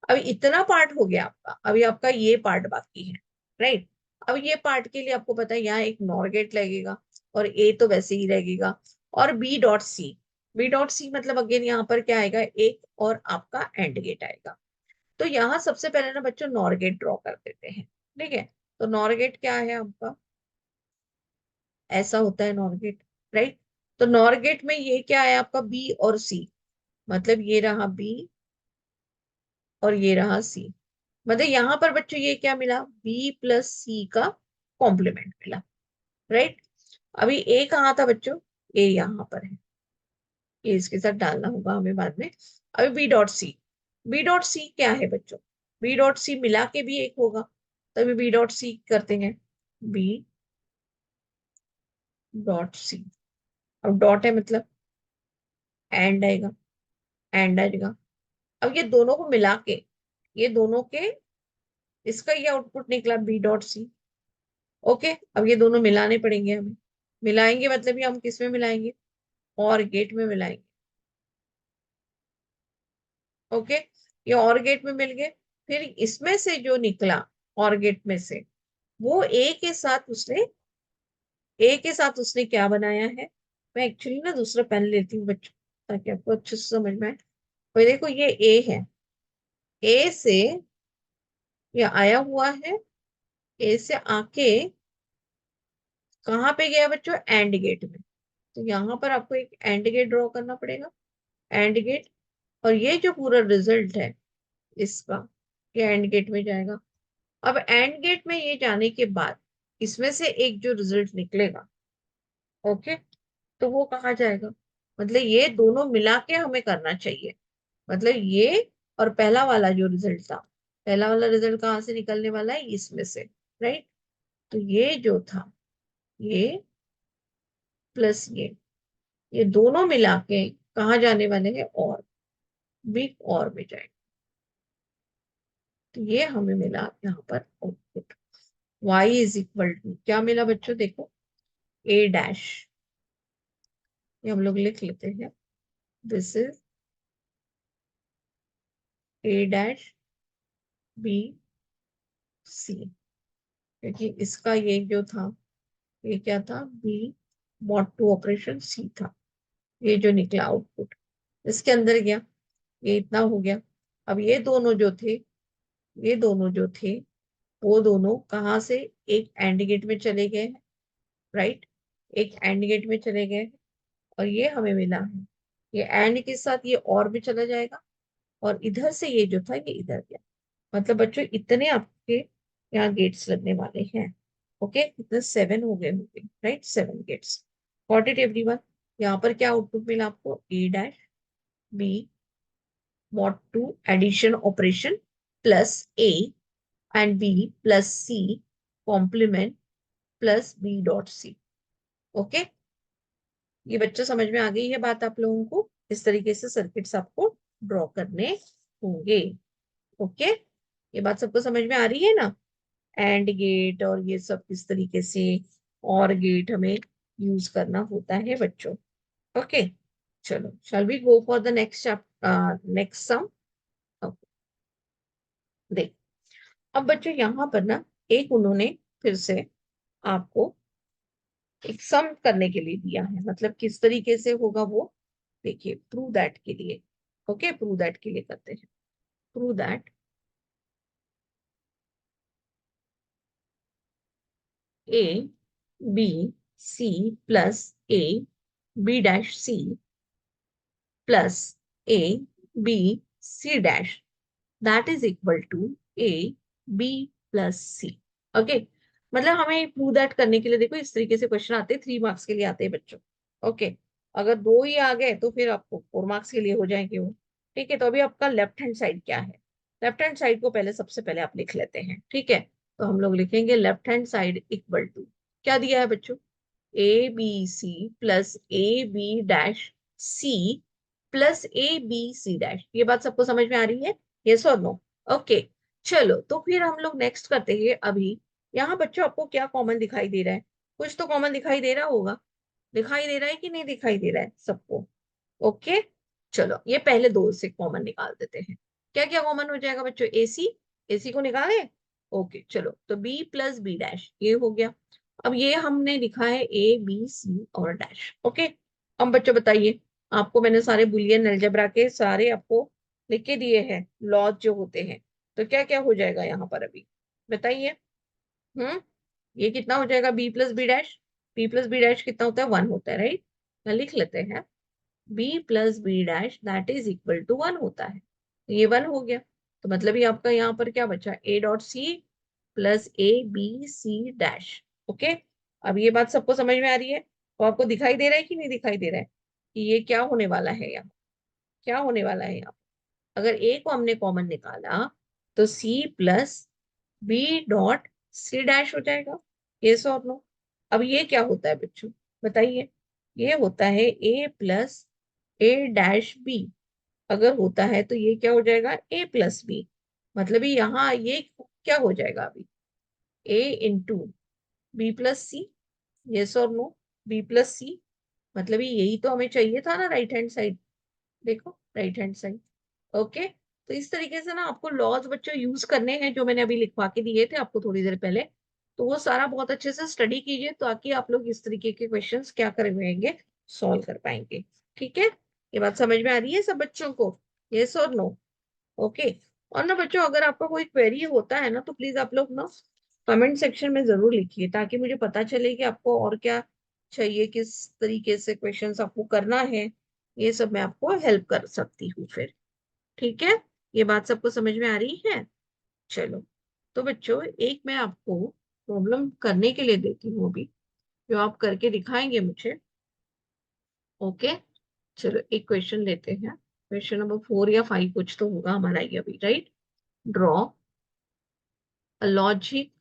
अभी इतना पार्ट हो गया आपका, अभी आपका ये पार्ट बाकी है, राइट। अब ये पार्ट के लिए आपको पता है यहाँ एक नॉर गेट लगेगा, और ए तो वैसे ही लगेगा, और B dot C. B dot C मतलब अगेन यहाँ पर क्या आएगा, एक और आपका एंड गेट आएगा। तो यहाँ सबसे पहले ना बच्चों नॉर गेट ड्रॉ कर देते हैं, ठीक है। तो नॉर गेट क्या है आपका, ऐसा होता है नॉर गेट, राइट। तो नॉर गेट में ये क्या है आपका, बी और सी, मतलब ये रहा बी और ये रहा सी। मतलब यहाँ पर बच्चों ये क्या मिला, बी प्लस सी का कॉम्प्लीमेंट मिला, राइट। अभी ए कहाँ था बच्चों, ए यहाँ पर है, ये इसके साथ डालना होगा हमें बाद में। अभी B dot C, B dot C क्या है बच्चों, बी डॉट सी मिला के भी एक होगा, तभी बी डॉट सी करते हैं, बी डॉट सी। अब डॉट है मतलब एंड आएगा, एंड आएगा। अब ये दोनों को मिला के, ये दोनों के, इसका ये आउटपुट निकला बी डॉट सी। ओके, अब ये दोनों मिलाने पड़ेंगे हमें, मिलाएंगे मतलब ये हम किस में मिलाएंगे, और गेट में मिलाएंगे। ओके, ये और गेट में मिल गए। फिर इसमें से जो निकला और गेट में से, वो ए के साथ उसने क्या बनाया है। मैं एक्चुअली ना दूसरा पेन लेती हूँ बच्चों, ताकि आपको अच्छे से समझ में आए। और देखो ये ए है, ए से ये आया हुआ है, ए से आके कहाँ पे गया बच्चों, एंड गेट में। तो यहाँ पर आपको एक एंड गेट ड्रॉ करना पड़ेगा, एंड गेट। और ये जो पूरा रिजल्ट है इसका, ये एंड गेट में जाएगा। अब एंड गेट में ये जाने के बाद इसमें से एक जो रिजल्ट निकलेगा, ओके, तो वो कहाँ जाएगा, मतलब ये दोनों मिला के हमें करना चाहिए। मतलब ये और पहला वाला जो रिजल्ट था, पहला वाला रिजल्ट कहाँ से निकलने वाला है, इसमें से, राइट। तो ये जो था, ये प्लस ये दोनों मिला के कहाँ जाने वाले हैं, और भी और में जाएंगे। तो ये हमें मिला यहाँ पर output, y is equal to क्या मिला बच्चों, देखो ए डैश, ये हम लोग लिख लेते हैं, this is A dash B C, क्योंकि इसका ये जो था, ये क्या था, B mod two operation C था। ये जो निकला आउटपुट इसके अंदर गया, ये इतना हो गया। अब ये दोनों जो थे, ये दोनों जो थे, वो दोनों कहाँ से, एक एंड गेट में चले गए हैं, राइट, एक एंड गेट में चले गए। और ये हमें मिला है, ये एंड के साथ ये और भी चला जाएगा, और इधर से ये जो था ये इधर गया। मतलब बच्चों इतने आपके यहाँ गेट्स लगने वाले हैं। ओके, कितने, 7 हो गए होंगे, right, 7 gates. Got it everyone. यहाँ पर क्या आउटपुट मिला आपको, A dash B mod two addition operation plus A and B plus C complement plus B dot C. Okay, ये बच्चों समझ में आ गई है बात आप लोगों को, इस तरीके से सर्किट्स आपको ड्रॉ करने होंगे। ओके, ये बात सबको समझ में आ रही है ना, एंड गेट और ये सब किस तरीके से, और गेट हमें यूज करना होता है बच्चों। ओके, चलो shall we go for the next next sum. देख, अब बच्चों यहाँ पर ना एक उन्होंने फिर से आपको एक सम करने के लिए दिया है, मतलब किस तरीके से होगा वो देखिए, प्रूव दैट के लिए। ओके, प्रूव दैट के लिए करते हैं, prove that A B C plus A B dash C plus A B C dash that is equal to A B plus C. Okay, मतलब हमें प्रूव दैट करने के लिए देखो इस तरीके से क्वेश्चन आते हैं, 3 मार्क्स के लिए आते हैं बच्चों। ओके, अगर 2 ही आ गए तो फिर आपको 4 मार्क्स के लिए हो जाएंगे वो। ठीक है, तो अभी आपका लेफ्ट हैंड साइड क्या है, लेफ्ट हैंड साइड को पहले सबसे पहले आप लिख लेते हैं, ठीक है। तो हम लोग लिखेंगे left hand side equal to, क्या दिया है बच्चों, A B C plus A B dash C plus A B C dash. ये बात सबको समझ में आ रही है, यस और नो। ओके, चलो तो फिर हम लोग नेक्स्ट करते हैं। अभी यहाँ बच्चों आपको क्या कॉमन दिखाई दे रहा है, कुछ तो कॉमन दिखाई दे रहा होगा, दिखाई दे रहा है कि नहीं दिखाई दे रहा है सबको, ओके, चलो ये पहले दो से कॉमन निकाल देते हैं। क्या क्या कॉमन हो जाएगा बच्चों? एसी, एसी को निकाले। ओके चलो, तो बी प्लस बी डैश ये हो गया। अब ये हमने लिखा है ए बी सी और डैश। ओके, अब बच्चों बताइए, आपको मैंने सारे बुलियन अलजेब्रा के सारे आपको लिख के दिए हैं लॉज जो होते हैं, तो क्या क्या हो जाएगा यहाँ पर अभी बताइए। ये कितना हो जाएगा? B plus B dash, B plus B dash कितना होता है? 1 होता है, राइट। मैं लिख लेते हैं, B plus B dash that is equal to 1 होता है। तो ये 1 हो गया, तो मतलब ये आपका यहाँ पर क्या बचा? A dot C plus A B C dash. Okay, अब ये बात सबको समझ में आ रही है? तो आपको दिखाई दे रहा है कि नहीं दिखाई दे रहा है कि ये क्या होने वाला है यहाँ? क्या होने वाला है यहाँ? अगर ए को हमने कॉमन निकाला तो C plus B dot C dash हो जाएगा। यस और नो? अब ये क्या होता है बच्चों बताइए? ये होता है ए प्लस ए डैश बी। अगर होता है तो ये क्या हो जाएगा? A plus B. मतलब यहाँ ये क्या हो जाएगा अभी? ए इंटू बी प्लस सी। यस और नो? बी प्लस सी, मतलब यही तो हमें चाहिए था ना, राइट हैंड साइड। देखो राइट हैंड साइड। ओके, तो इस तरीके से ना आपको लॉज बच्चों यूज करने हैं जो मैंने अभी लिखवा के दिए थे आपको थोड़ी देर पहले। तो वो सारा बहुत अच्छे से स्टडी कीजिए ताकि आप लोग इस तरीके के क्वेश्चंस क्या करेंगे, सॉल्व कर पाएंगे। ठीक है, ये बात समझ में आ रही है सब बच्चों को? यस और नो? ओके, और ना बच्चों अगर आपका कोई क्वेरी होता है ना तो प्लीज आप लोग ना कमेंट सेक्शन में जरूर लिखिए ताकि मुझे पता चले कि आपको और क्या चाहिए, किस तरीके से क्वेश्चंस आपको करना है। ये सब मैं आपको हेल्प कर सकती हूँ फिर। ठीक है, ये बात सबको समझ में आ रही है? चलो, तो बच्चों एक मैं आपको प्रॉब्लम करने के लिए देती हूँ अभी, जो आप करके दिखाएंगे मुझे। ओके, चलो एक क्वेश्चन लेते हैं। क्वेश्चन नंबर 4 या 5 कुछ तो होगा हमारा ये अभी, right. Draw a logic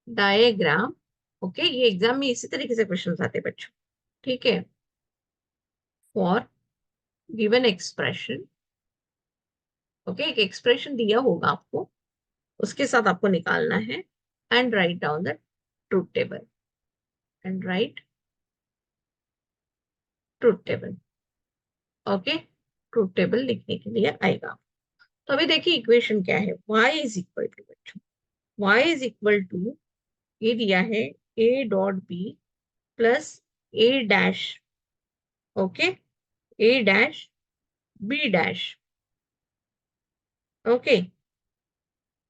diagram. Okay, ये एग्जाम में इसी तरीके से क्वेश्चन आते हैं बच्चों। ठीक है, फॉर गिवन एक्सप्रेशन। ओके, एक एक्सप्रेशन दिया होगा आपको, उसके साथ आपको निकालना है। And write down the truth table. And right truth table. Okay, truth table लिखने के लिए आएगा। तो अभी देखिए इक्वेशन क्या है। y इज इक्वल टू बच्चों, y इज इक्वल टू, ये दिया है a dot B plus a dash. Okay, a dash b dash. Okay,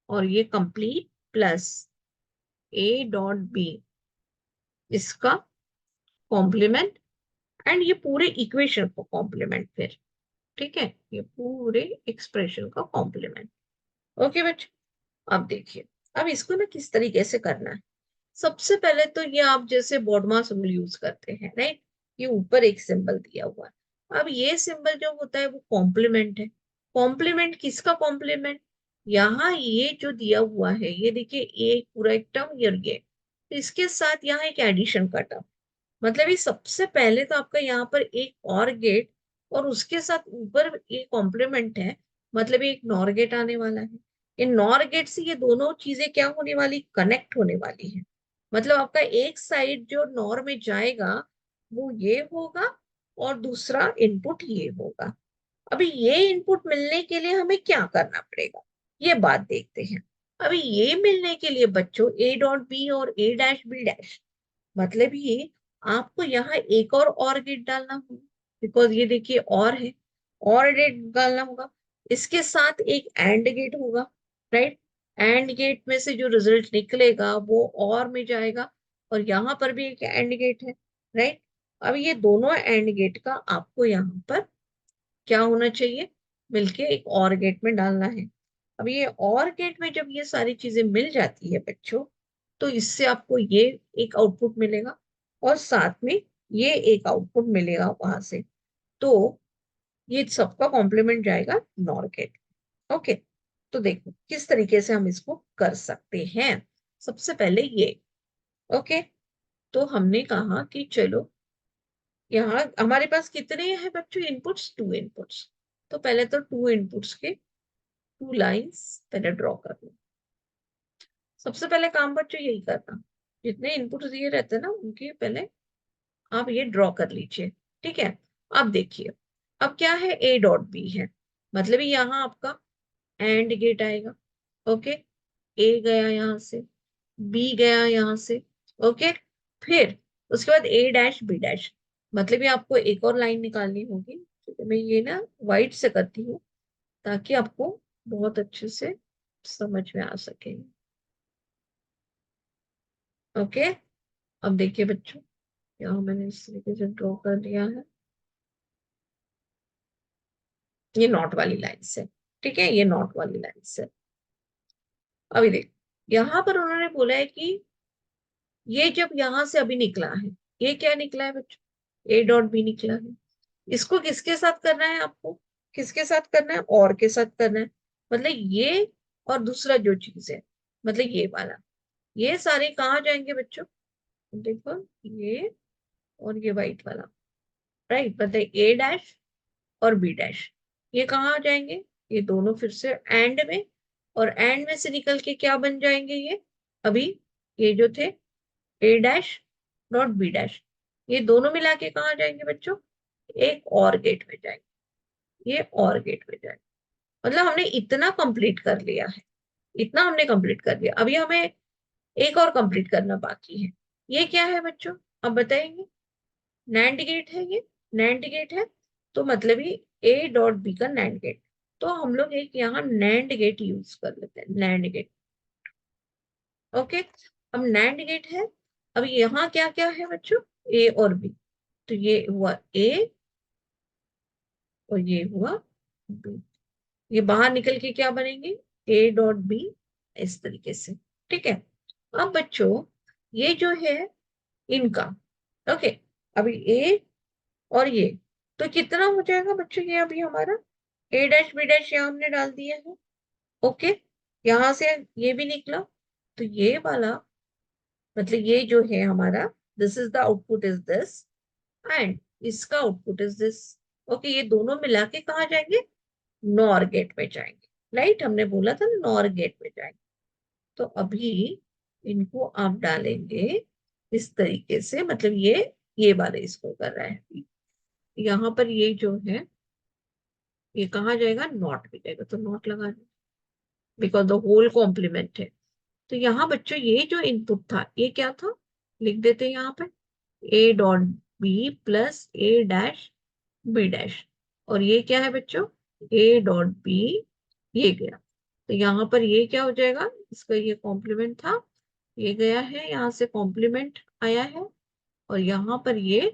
और ये complete plus a dot B, इसका कॉम्प्लीमेंट, एंड ये पूरे इक्वेशन को कॉम्प्लीमेंट फिर। ठीक है, ये पूरे एक्सप्रेशन का कॉम्प्लीमेंट। ओके बच्चे, अब देखिए, अब इसको ना किस तरीके से करना है। सबसे पहले तो ये आप जैसे बॉडमास रूल यूज करते हैं, राइट। ये ऊपर एक सिंबल दिया हुआ है, अब ये सिंबल जो होता है वो कॉम्प्लीमेंट है। कॉम्प्लीमेंट किसका कॉम्प्लीमेंट? यहाँ ये जो दिया हुआ है, ये देखिए एक पूरा एक टर्म, ये इसके साथ यहाँ एक एडिशन का टर्म। मतलब ये सबसे पहले तो आपका यहाँ पर एक और गेट और उसके साथ ऊपर एक कॉम्प्लीमेंट है, मतलब ये एक नॉर गेट आने वाला है। इन नॉर गेट से ये दोनों चीजें क्या होने वाली? कनेक्ट होने वाली है। मतलब आपका एक साइड जो नॉर में जाएगा वो ये होगा और दूसरा इनपुट ये होगा। अभी ये इनपुट मिलने के लिए हमें क्या करना पड़ेगा, ये बात देखते हैं। अभी ये मिलने के लिए बच्चों ए डॉट बी और ए डैश बी डैश, मतलब ये आपको यहाँ एक और गेट डालना होगा, बिकॉज ये देखिए और है, और गेट डालना होगा। इसके साथ एक एंड गेट होगा, राइट। एंड गेट में से जो रिजल्ट निकलेगा वो और में जाएगा, और यहाँ पर भी एक एंड गेट है, राइट। अब ये दोनों एंड गेट का आपको यहाँ पर क्या होना चाहिए? मिलके एक और गेट में डालना है। अब ये और गेट में जब ये सारी चीजें मिल जाती है बच्चों, तो इससे आपको ये एक आउटपुट मिलेगा और साथ में ये एक आउटपुट मिलेगा वहां से। तो ये सबका कॉम्प्लीमेंट जाएगा नॉर गेट। ओके, तो देखो किस तरीके से हम इसको कर सकते हैं। सबसे पहले ये, ओके, तो हमने कहा कि चलो यहाँ हमारे पास कितने हैं बच्चों इनपुट्स? 2 इनपुट्स। तो पहले तो 2 इनपुट्स के 2 लाइंस पहले ड्रॉ कर लो। सबसे पहले काम बच्चों यही करना, जितने इनपुट्स दिए रहते हैं ना उनके पहले आप ये ड्रॉ कर लीजिए। ठीक है, अब देखिए, अब क्या है, ए डॉट बी है, मतलब यहाँ आपका एंड गेट आएगा। ओके, ए गया यहाँ से, बी गया यहाँ से। ओके, फिर उसके बाद ए डैश बी डैश, मतलब ये आपको एक और लाइन निकालनी होगी। तो मैं ये ना वाइट से करती हूँ ताकि आपको बहुत अच्छे से समझ में आ सके। ओके, अब देखिए बच्चों, यहाँ मैंने इस तरीके से ड्रॉ कर दिया है, ये नॉट वाली लाइन से। ठीक है, ये नॉट वाली लाइन से। अभी देख, यहाँ पर उन्होंने बोला है कि ये जब यहां से अभी निकला है, ये क्या निकला है बच्चों, ए डॉट बी निकला है। इसको किसके साथ करना है आपको, किसके साथ करना है, और के साथ करना है। मतलब ये और दूसरा जो चीज है, मतलब ये वाला, ये सारे कहाँ जाएंगे बच्चों, देखो ये और ये वाइट वाला, राइट, मतलब ए डैश और बी डैश, ये कहाँ आ जाएंगे, ये दोनों फिर से एंड में, और एंड में से निकल के क्या बन जाएंगे ये, अभी ये जो थे ए डैश डॉट बी डैश, ये दोनों मिला के कहाँ जाएंगे बच्चों, एक और गेट में जाएंगे, ये और गेट में जाएंगे। मतलब हमने इतना कंप्लीट कर लिया है, इतना हमने कंप्लीट कर लिया, अभी हमें एक और कंप्लीट करना बाकी है। ये क्या है बच्चों, अब बताएंगे, नैंड गेट है ये, नैंड गेट है, तो मतलब ये ए डॉट बी का नैंड गेट। तो हम लोग एक यहाँ नैंड गेट यूज कर लेते हैं, नैंड गेट। ओके, अब नैंड गेट है, अब यहाँ क्या क्या है बच्चों, ए और बी, तो ये हुआ ए और ये हुआ बी, ये बाहर निकल के क्या बनेंगे, ए डॉट बी, इस तरीके से। ठीक है, अब बच्चों ये जो है इनका, ओके, अभी ए और ये, तो कितना हो जाएगा बच्चों, ये अभी हमारा ए डैश बी डैश यहाँ हमने डाल दिया है। ओके, यहां से ये भी निकला, तो ये वाला, मतलब ये जो है हमारा, this is the output is this, and इसका आउटपुट इज दिस। ओके, ये दोनों मिला के कहाँ जाएंगे, नॉर गेट में जाएंगे, राइट, हमने बोला था नॉर गेट में जाएंगे। तो अभी इनको आप डालेंगे इस तरीके से, मतलब ये वाले इसको कर रहा है, यहाँ पर ये जो है ये कहाँ जाएगा, नॉट में जाएगा, तो नॉट लगा, बिकॉज द होल कॉम्प्लीमेंट है। तो यहाँ बच्चों ये जो इनपुट था ये क्या था, लिख देते हैं यहाँ पे, A dot B plus A dash B dash, और ये क्या है बच्चों, ए डॉट बी, ये गया, तो यहाँ पर ये क्या हो जाएगा, इसका ये कॉम्प्लीमेंट था, ये गया है, यहाँ से कॉम्प्लीमेंट आया है, और यहाँ पर ये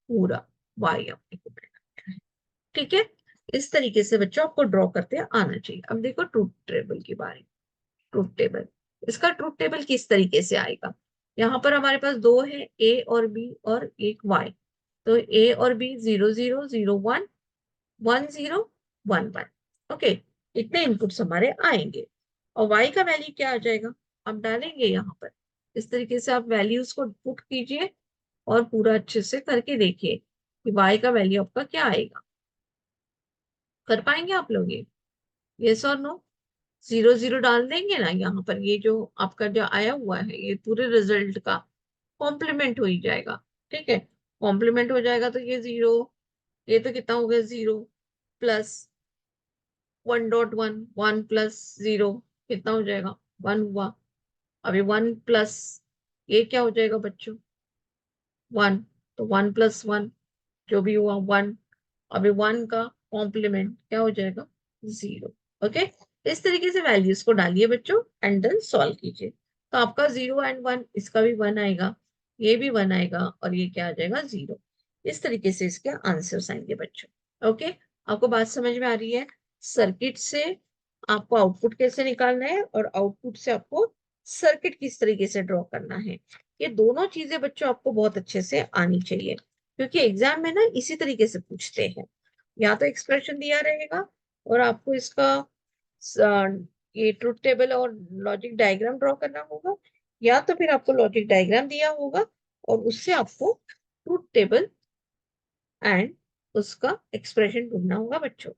पूरा वाई अपने को बैठा है। ठीक है, इस तरीके से बच्चों आपको ड्रॉ करते आना चाहिए। अब देखो ट्रूथ टेबल की बारी, ट्रूथ टेबल, इसका ट्रूथ टेबल किस तरीके से आएगा, यहाँ पर हमारे पास दो है, ए और बी और एक वाई, तो ए और बी 0 0 0 1 1 0 1 1। ओके, इतने इनपुट्स हमारे आएंगे, और वाई का वैल्यू क्या आ जाएगा, हम डालेंगे यहाँ पर, इस तरीके से आप वैल्यूज को पुट कीजिए और पूरा अच्छे से करके देखिए कि वाई का वैल्यू आपका क्या आएगा। कर पाएंगे आप लोग ये, यस और नो, 0 0 डाल देंगे ना यहाँ पर, ये जो आपका जो आया हुआ है ये पूरे रिजल्ट का कॉम्प्लीमेंट हो ही जाएगा। ठीक है, कॉम्प्लीमेंट हो जाएगा, तो ये 0, ये तो कितना हो गया, 0 प्लस 1.1, 1 प्लस 0 कितना हो जाएगा, 1 हुआ। अभी 1 प्लस ये क्या हो जाएगा बच्चों, 1, तो 1 प्लस 1 जो भी हुआ 1, अभी 1 का कॉम्प्लीमेंट क्या हो जाएगा, 0। ओके, इस तरीके से वैल्यूज को डालिए बच्चों एंड देन सॉल्व कीजिए, तो आपका 0 एंड 1, इसका भी 1 आएगा, ये भी 1 आएगा, और ये क्या आ जाएगा, 0। इस तरीके से इसके आंसर्स आएंगे बच्चों। ओके, आपको बात समझ में आ रही है, सर्किट से आपको आउटपुट कैसे निकालना है, और आउटपुट से आपको सर्किट किस तरीके से ड्रॉ करना है, ये दोनों चीजें बच्चों आपको बहुत अच्छे से आनी चाहिए, क्योंकि एग्जाम में ना इसी तरीके से पूछते हैं, या तो एक्सप्रेशन दिया रहेगा और आपको इसका ये ट्रुथ टेबल और लॉजिक डायग्राम ड्रॉ करना होगा, या तो फिर आपको लॉजिक डायग्राम दिया होगा और उससे आपको ट्रुथ टेबल एंड उसका एक्सप्रेशन ढूंढना होगा बच्चों।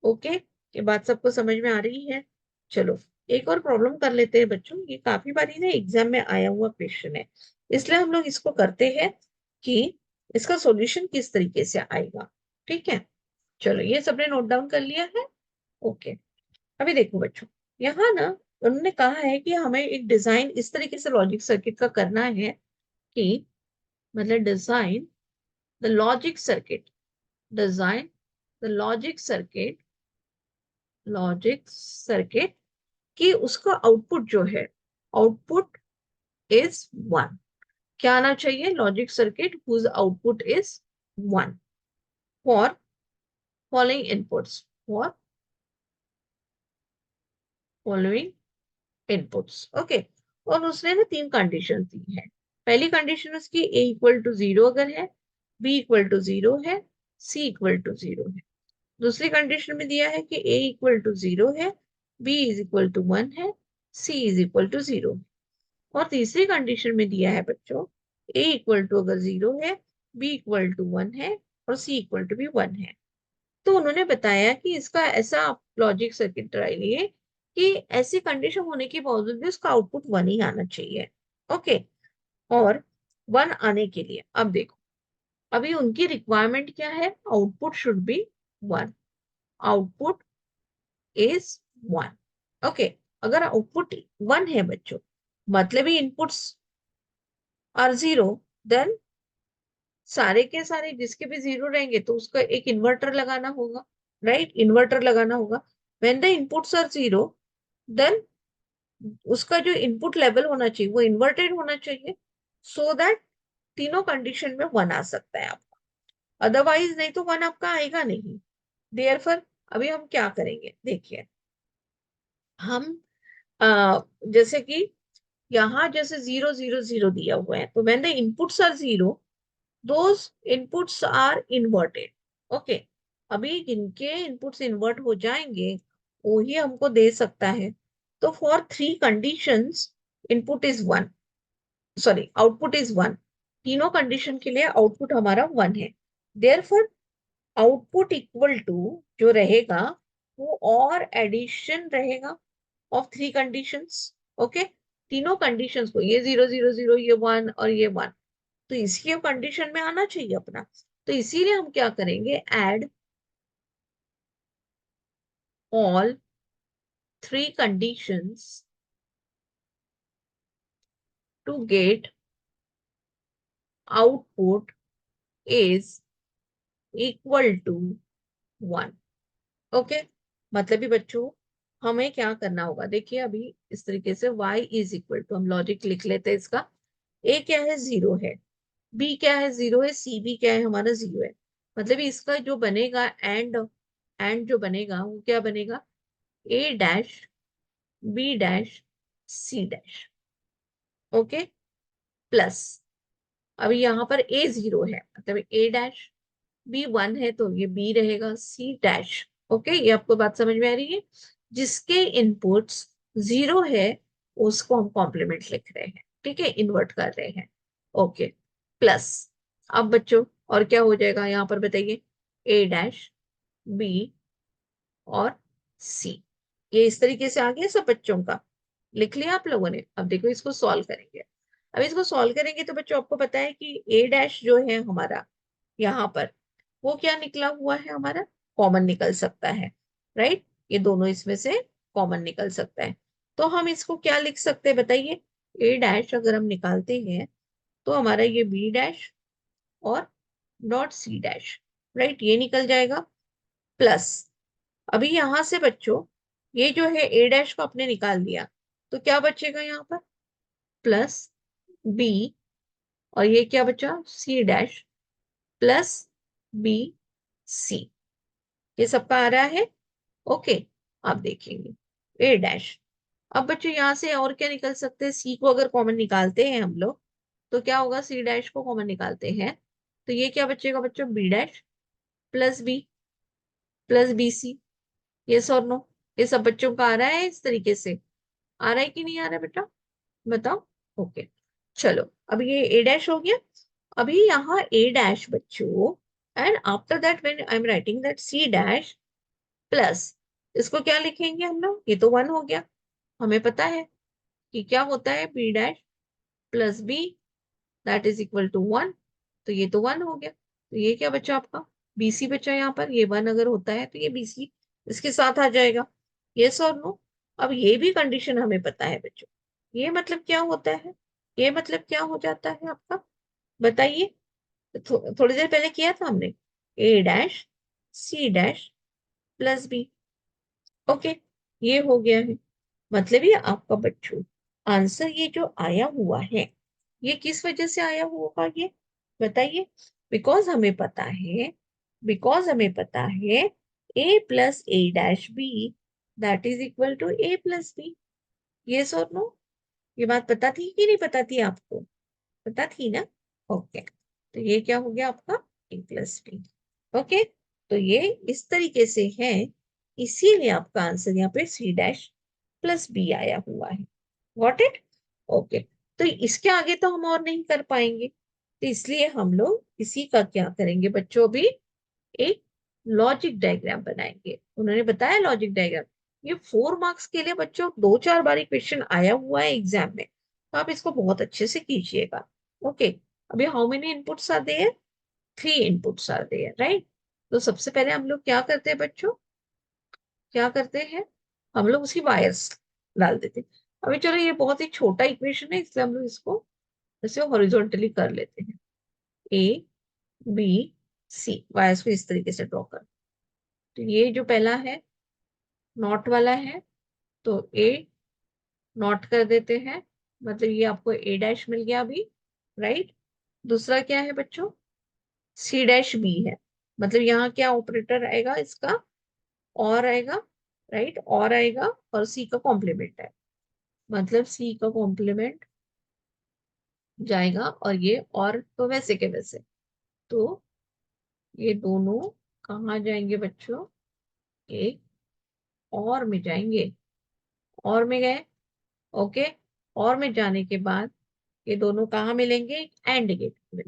ओके, ये बात सबको समझ में आ रही है। चलो एक और प्रॉब्लम कर लेते हैं बच्चों, ये काफी बारी ना एग्जाम में आया हुआ क्वेश्चन है, इसलिए हम लोग इसको करते हैं कि इसका सॉल्यूशन किस तरीके से आएगा। ठीक है, चलो ये सबने नोट डाउन कर लिया है। ओके, अभी देखो बच्चों, यहाँ ना उन्होंने कहा है कि हमें एक डिजाइन इस तरीके से लॉजिक सर्किट का करना है कि मतलब डिजाइन द लॉजिक सर्किट कि उसका आउटपुट जो है, आउटपुट इज वन। क्या आना चाहिए? Logic circuit whose output is one for following inputs, for following inputs. Okay, और उसने ना तीन कंडीशन दी है। पहली कंडीशन उसकी ए इक्वल टू जीरो अगर है, बी इक्वल टू जीरो है, सी इक्वल टू जीरो है। दूसरी कंडीशन में दिया है कि ए इक्वल टू जीरो है, B is equal to one है, C is equal to zero. और तीसरी कंडीशन में दिया है बच्चों, ए इक्वल टू अगर जीरो है, बी इक्वल टू वन है और सी इक्वल टू भी वन है। तो उन्होंने बताया कि इसका ऐसा लॉजिक सर्किट ट्राई लिए कि ऐसी कंडीशन होने के बावजूद भी उसका आउटपुट वन ही आना चाहिए। ओके, और वन आने के लिए अब देखो, अभी उनकी रिक्वायरमेंट क्या है? Output should be one, output is one. Okay, अगर आउटपुट वन है बच्चों, मतलब ही इनपुट्स आर जीरो, देन सारे के सारे जिसके भी जीरो रहेंगे तो उसका एक इन्वर्टर लगाना होगा, राइट? इन्वर्टर लगाना होगा। When the inputs are zero, then उसका जो इनपुट लेवल होना चाहिए वो इन्वर्टेड होना चाहिए, सो दैट तीनों कंडीशन में वन आ सकता है आपका, अदरवाइज नहीं तो वन आपका आएगा नहीं। देयरफॉर अभी हम क्या करेंगे देखिए, हम जैसे कि यहाँ जैसे जीरो जीरो जीरो दिया हुआ है, तो when the inputs are zero, those inputs are inverted. Okay, अभी जिनके इनपुट्स इन्वर्ट हो जाएंगे वो ही हमको दे सकता है। तो for three conditions input is one, sorry output is one. तीनों कंडीशन के लिए आउटपुट हमारा वन है। देयरफॉर आउटपुट इक्वल टू जो रहेगा वो और एडिशन रहेगा ऑफ थ्री कंडीशंस। ओके, तीनों कंडीशंस को, ये जीरो जीरो जीरो, ये वन और ये वन, तो इसकी कंडीशन में आना चाहिए अपना। तो इसीलिए हम क्या करेंगे, add all three conditions to get output is equal to one. Okay, मतलब भी बच्चों हमें क्या करना होगा, देखिए अभी इस तरीके से y इज इक्वल टू, हम लॉजिक लिख लेते हैं इसका। a क्या है? जीरो है। b क्या है? जीरो है। सी भी क्या है? हमारा जीरो है। मतलब इसका जो बनेगा एंड जो बनेगा वो क्या बनेगा? a dash B dash C dash. Okay, plus अभी यहाँ पर a जीरो है, मतलब a डैश, बी वन है तो ये बी रहेगा, सी डैश। ओके, ये आपको बात समझ में आ रही है? जिसके इनपुट्स जीरो है उसको हम कॉम्प्लीमेंट लिख रहे हैं, ठीक है, इन्वर्ट कर रहे हैं। ओके, प्लस अब बच्चों और क्या हो जाएगा यहाँ पर बताइए, ए डैश बी और सी। ये इस तरीके से आ गया सब बच्चों का, लिख लिया आप लोगों ने? अब देखो इसको सॉल्व करेंगे। अब इसको सॉल्व करेंगे तो बच्चों आपको पता है कि ए डैश जो है हमारा यहाँ पर, वो क्या निकला हुआ है हमारा? कॉमन निकल सकता है, राइट? ये दोनों इसमें से कॉमन निकल सकता है। तो हम इसको क्या लिख सकते हैं बताइए? ए डैश अगर हम निकालते हैं तो हमारा ये बी डैश और डॉट सी डैश, राइट, ये निकल जाएगा। प्लस अभी यहां से बच्चों ये जो है ए डैश को आपने निकाल दिया, तो क्या बचेगा यहाँ पर? प्लस बी, और ये क्या बचा? C dash plus B C. ये सबका आ रहा है? ओके, आप देखेंगे ए डैश। अब बच्चों यहां से और क्या निकल सकते हैं? सी को अगर कॉमन निकालते हैं हम लोग तो क्या होगा? सी डैश को कॉमन निकालते हैं तो ये क्या बचेगा बच्चों? B dash plus B C. Yes और नो? ये सब बच्चों का आ रहा है इस तरीके से? आ रहा है कि नहीं आ रहा है बेटा, बताओ? ओके, चलो अब ये ए डैश हो गया। अभी यहाँ ए डैश बच्चों, and after that when I am writing that C dash plus, इसको क्या लिखेंगे हम लोग? ये तो वन हो गया, हमें पता है कि क्या होता है, B dash plus B that is equal to one, तो ये तो वन हो गया। तो ये क्या बचा आपका? BC बचा यहाँ पर, ये 1 अगर होता है तो ये BC इसके साथ आ जाएगा। यस और नो? अब ये भी कंडीशन हमें पता है बच्चों। ये मतलब क्या होता है? ये मतलब क्या हो जाता है आपका? बताइए। थोड़ी देर पहले किया था हमने, A', C', plus B। Okay, ये हो गया है। मतलब ये आपका बच्चों आंसर ये जो आया हुआ है, ये किस वजह से आया होगा ये बताइए? बिकॉज हमें पता है, A+A'(B) that is equal to A+B। Yes और नो? ये बात पता थी कि नहीं पता थी आपको? पता थी ना? ओके, तो ये क्या हो गया आपका A+B। ओके, तो ये इस तरीके से है, इसीलिए आपका आंसर यहाँ पे C'+B आया हुआ है। What it? ओके, तो इसके आगे तो हम और नहीं कर पाएंगे, तो इसलिए हम लोग इसी का क्या करेंगे बच्चों, भी एक लॉजिक डायग्राम बनाएंगे। उन्होंने बताया लॉजिक डायग्राम, ये 4 मार्क्स के लिए बच्चों 2-4 बार क्वेश्चन आया हुआ है एग्जाम में, तो आप इसको बहुत अच्छे से कीजिएगा। ओके, अभी how many inputs are there? 3 inputs are there, right? तो सबसे पहले हम लोग क्या करते हैं बच्चों, क्या करते हैं, हम लोग उसकी वायर्स डाल देते हैं। अभी चलो ये बहुत ही छोटा इक्वेशन है, इसलिए हम लोग इसको ऐसे हॉरिजॉन्टली कर लेते हैं। A B C वायर्स को इस तरीके से ड्रॉ कर, तो ये जो पहला है नॉट वाला है, तो A नॉट कर देते हैं, मतलब ये आपको A' मिल गया अभी, राइट? दूसरा क्या है बच्चों? C'(B) है, मतलब यहाँ क्या ऑपरेटर आएगा इसका? और आएगा, राइट? और आएगा, और C का कॉम्प्लीमेंट है, मतलब C का कॉम्प्लीमेंट जाएगा, और ये और तो वैसे के वैसे, तो ये दोनों कहाँ जाएंगे बच्चों? एक और में जाएंगे, और में गए। ओके, और में जाने के बाद ये दोनों कहाँ मिलेंगे? एंड गेट में।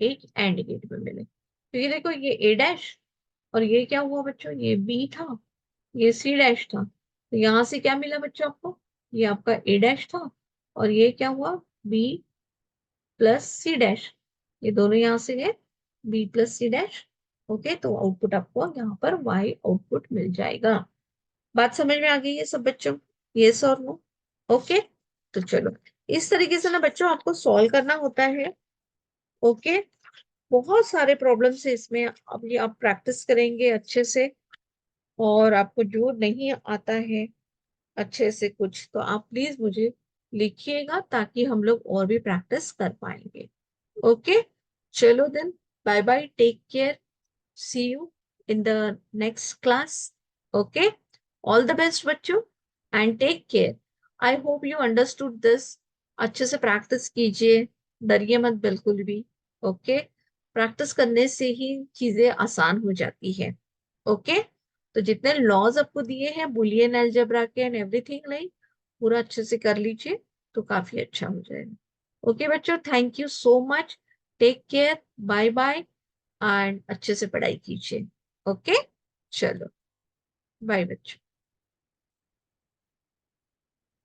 एक एंड गेट में मिले, तो ये देखो ये A', और ये क्या हुआ बच्चों? ये B था, ये C' था, तो यहां से क्या मिला बच्चों आपको? ये आपका A' था, और ये क्या हुआ? B+C', ये दोनों यहां से गए, B+C'। ओके, तो आउटपुट आपको यहाँ पर Y आउटपुट मिल जाएगा। बात समझ में आ गई है सब बच्चों? यस और नो? ओके, तो चलो इस तरीके से ना बच्चों आपको सॉल्व करना होता है। ओके, बहुत सारे प्रॉब्लम्स है इसमें, अब ये आप प्रैक्टिस करेंगे अच्छे से, और आपको जो नहीं आता है अच्छे से कुछ, तो आप प्लीज मुझे लिखिएगा, ताकि हम लोग और भी प्रैक्टिस कर पाएंगे। ओके, चलो then, bye bye, take care, see you in the next class. Okay, all the best बच्चों, and take care. I hope you understood this. अच्छे से प्रैक्टिस कीजिए, डरिए मत बिल्कुल भी। ओके, प्रैक्टिस करने से ही चीजें आसान हो जाती है। ओके, तो जितने लॉज आपको दिए हैं बुलियन अलजेब्रा के एंड एवरीथिंग, लाइक पूरा अच्छे से कर लीजिए, तो काफी अच्छा हो जाएगा। ओके बच्चों, thank you so much, take care, bye bye, and अच्छे से पढ़ाई कीजिए। ओके, चलो, बाय बच्चों।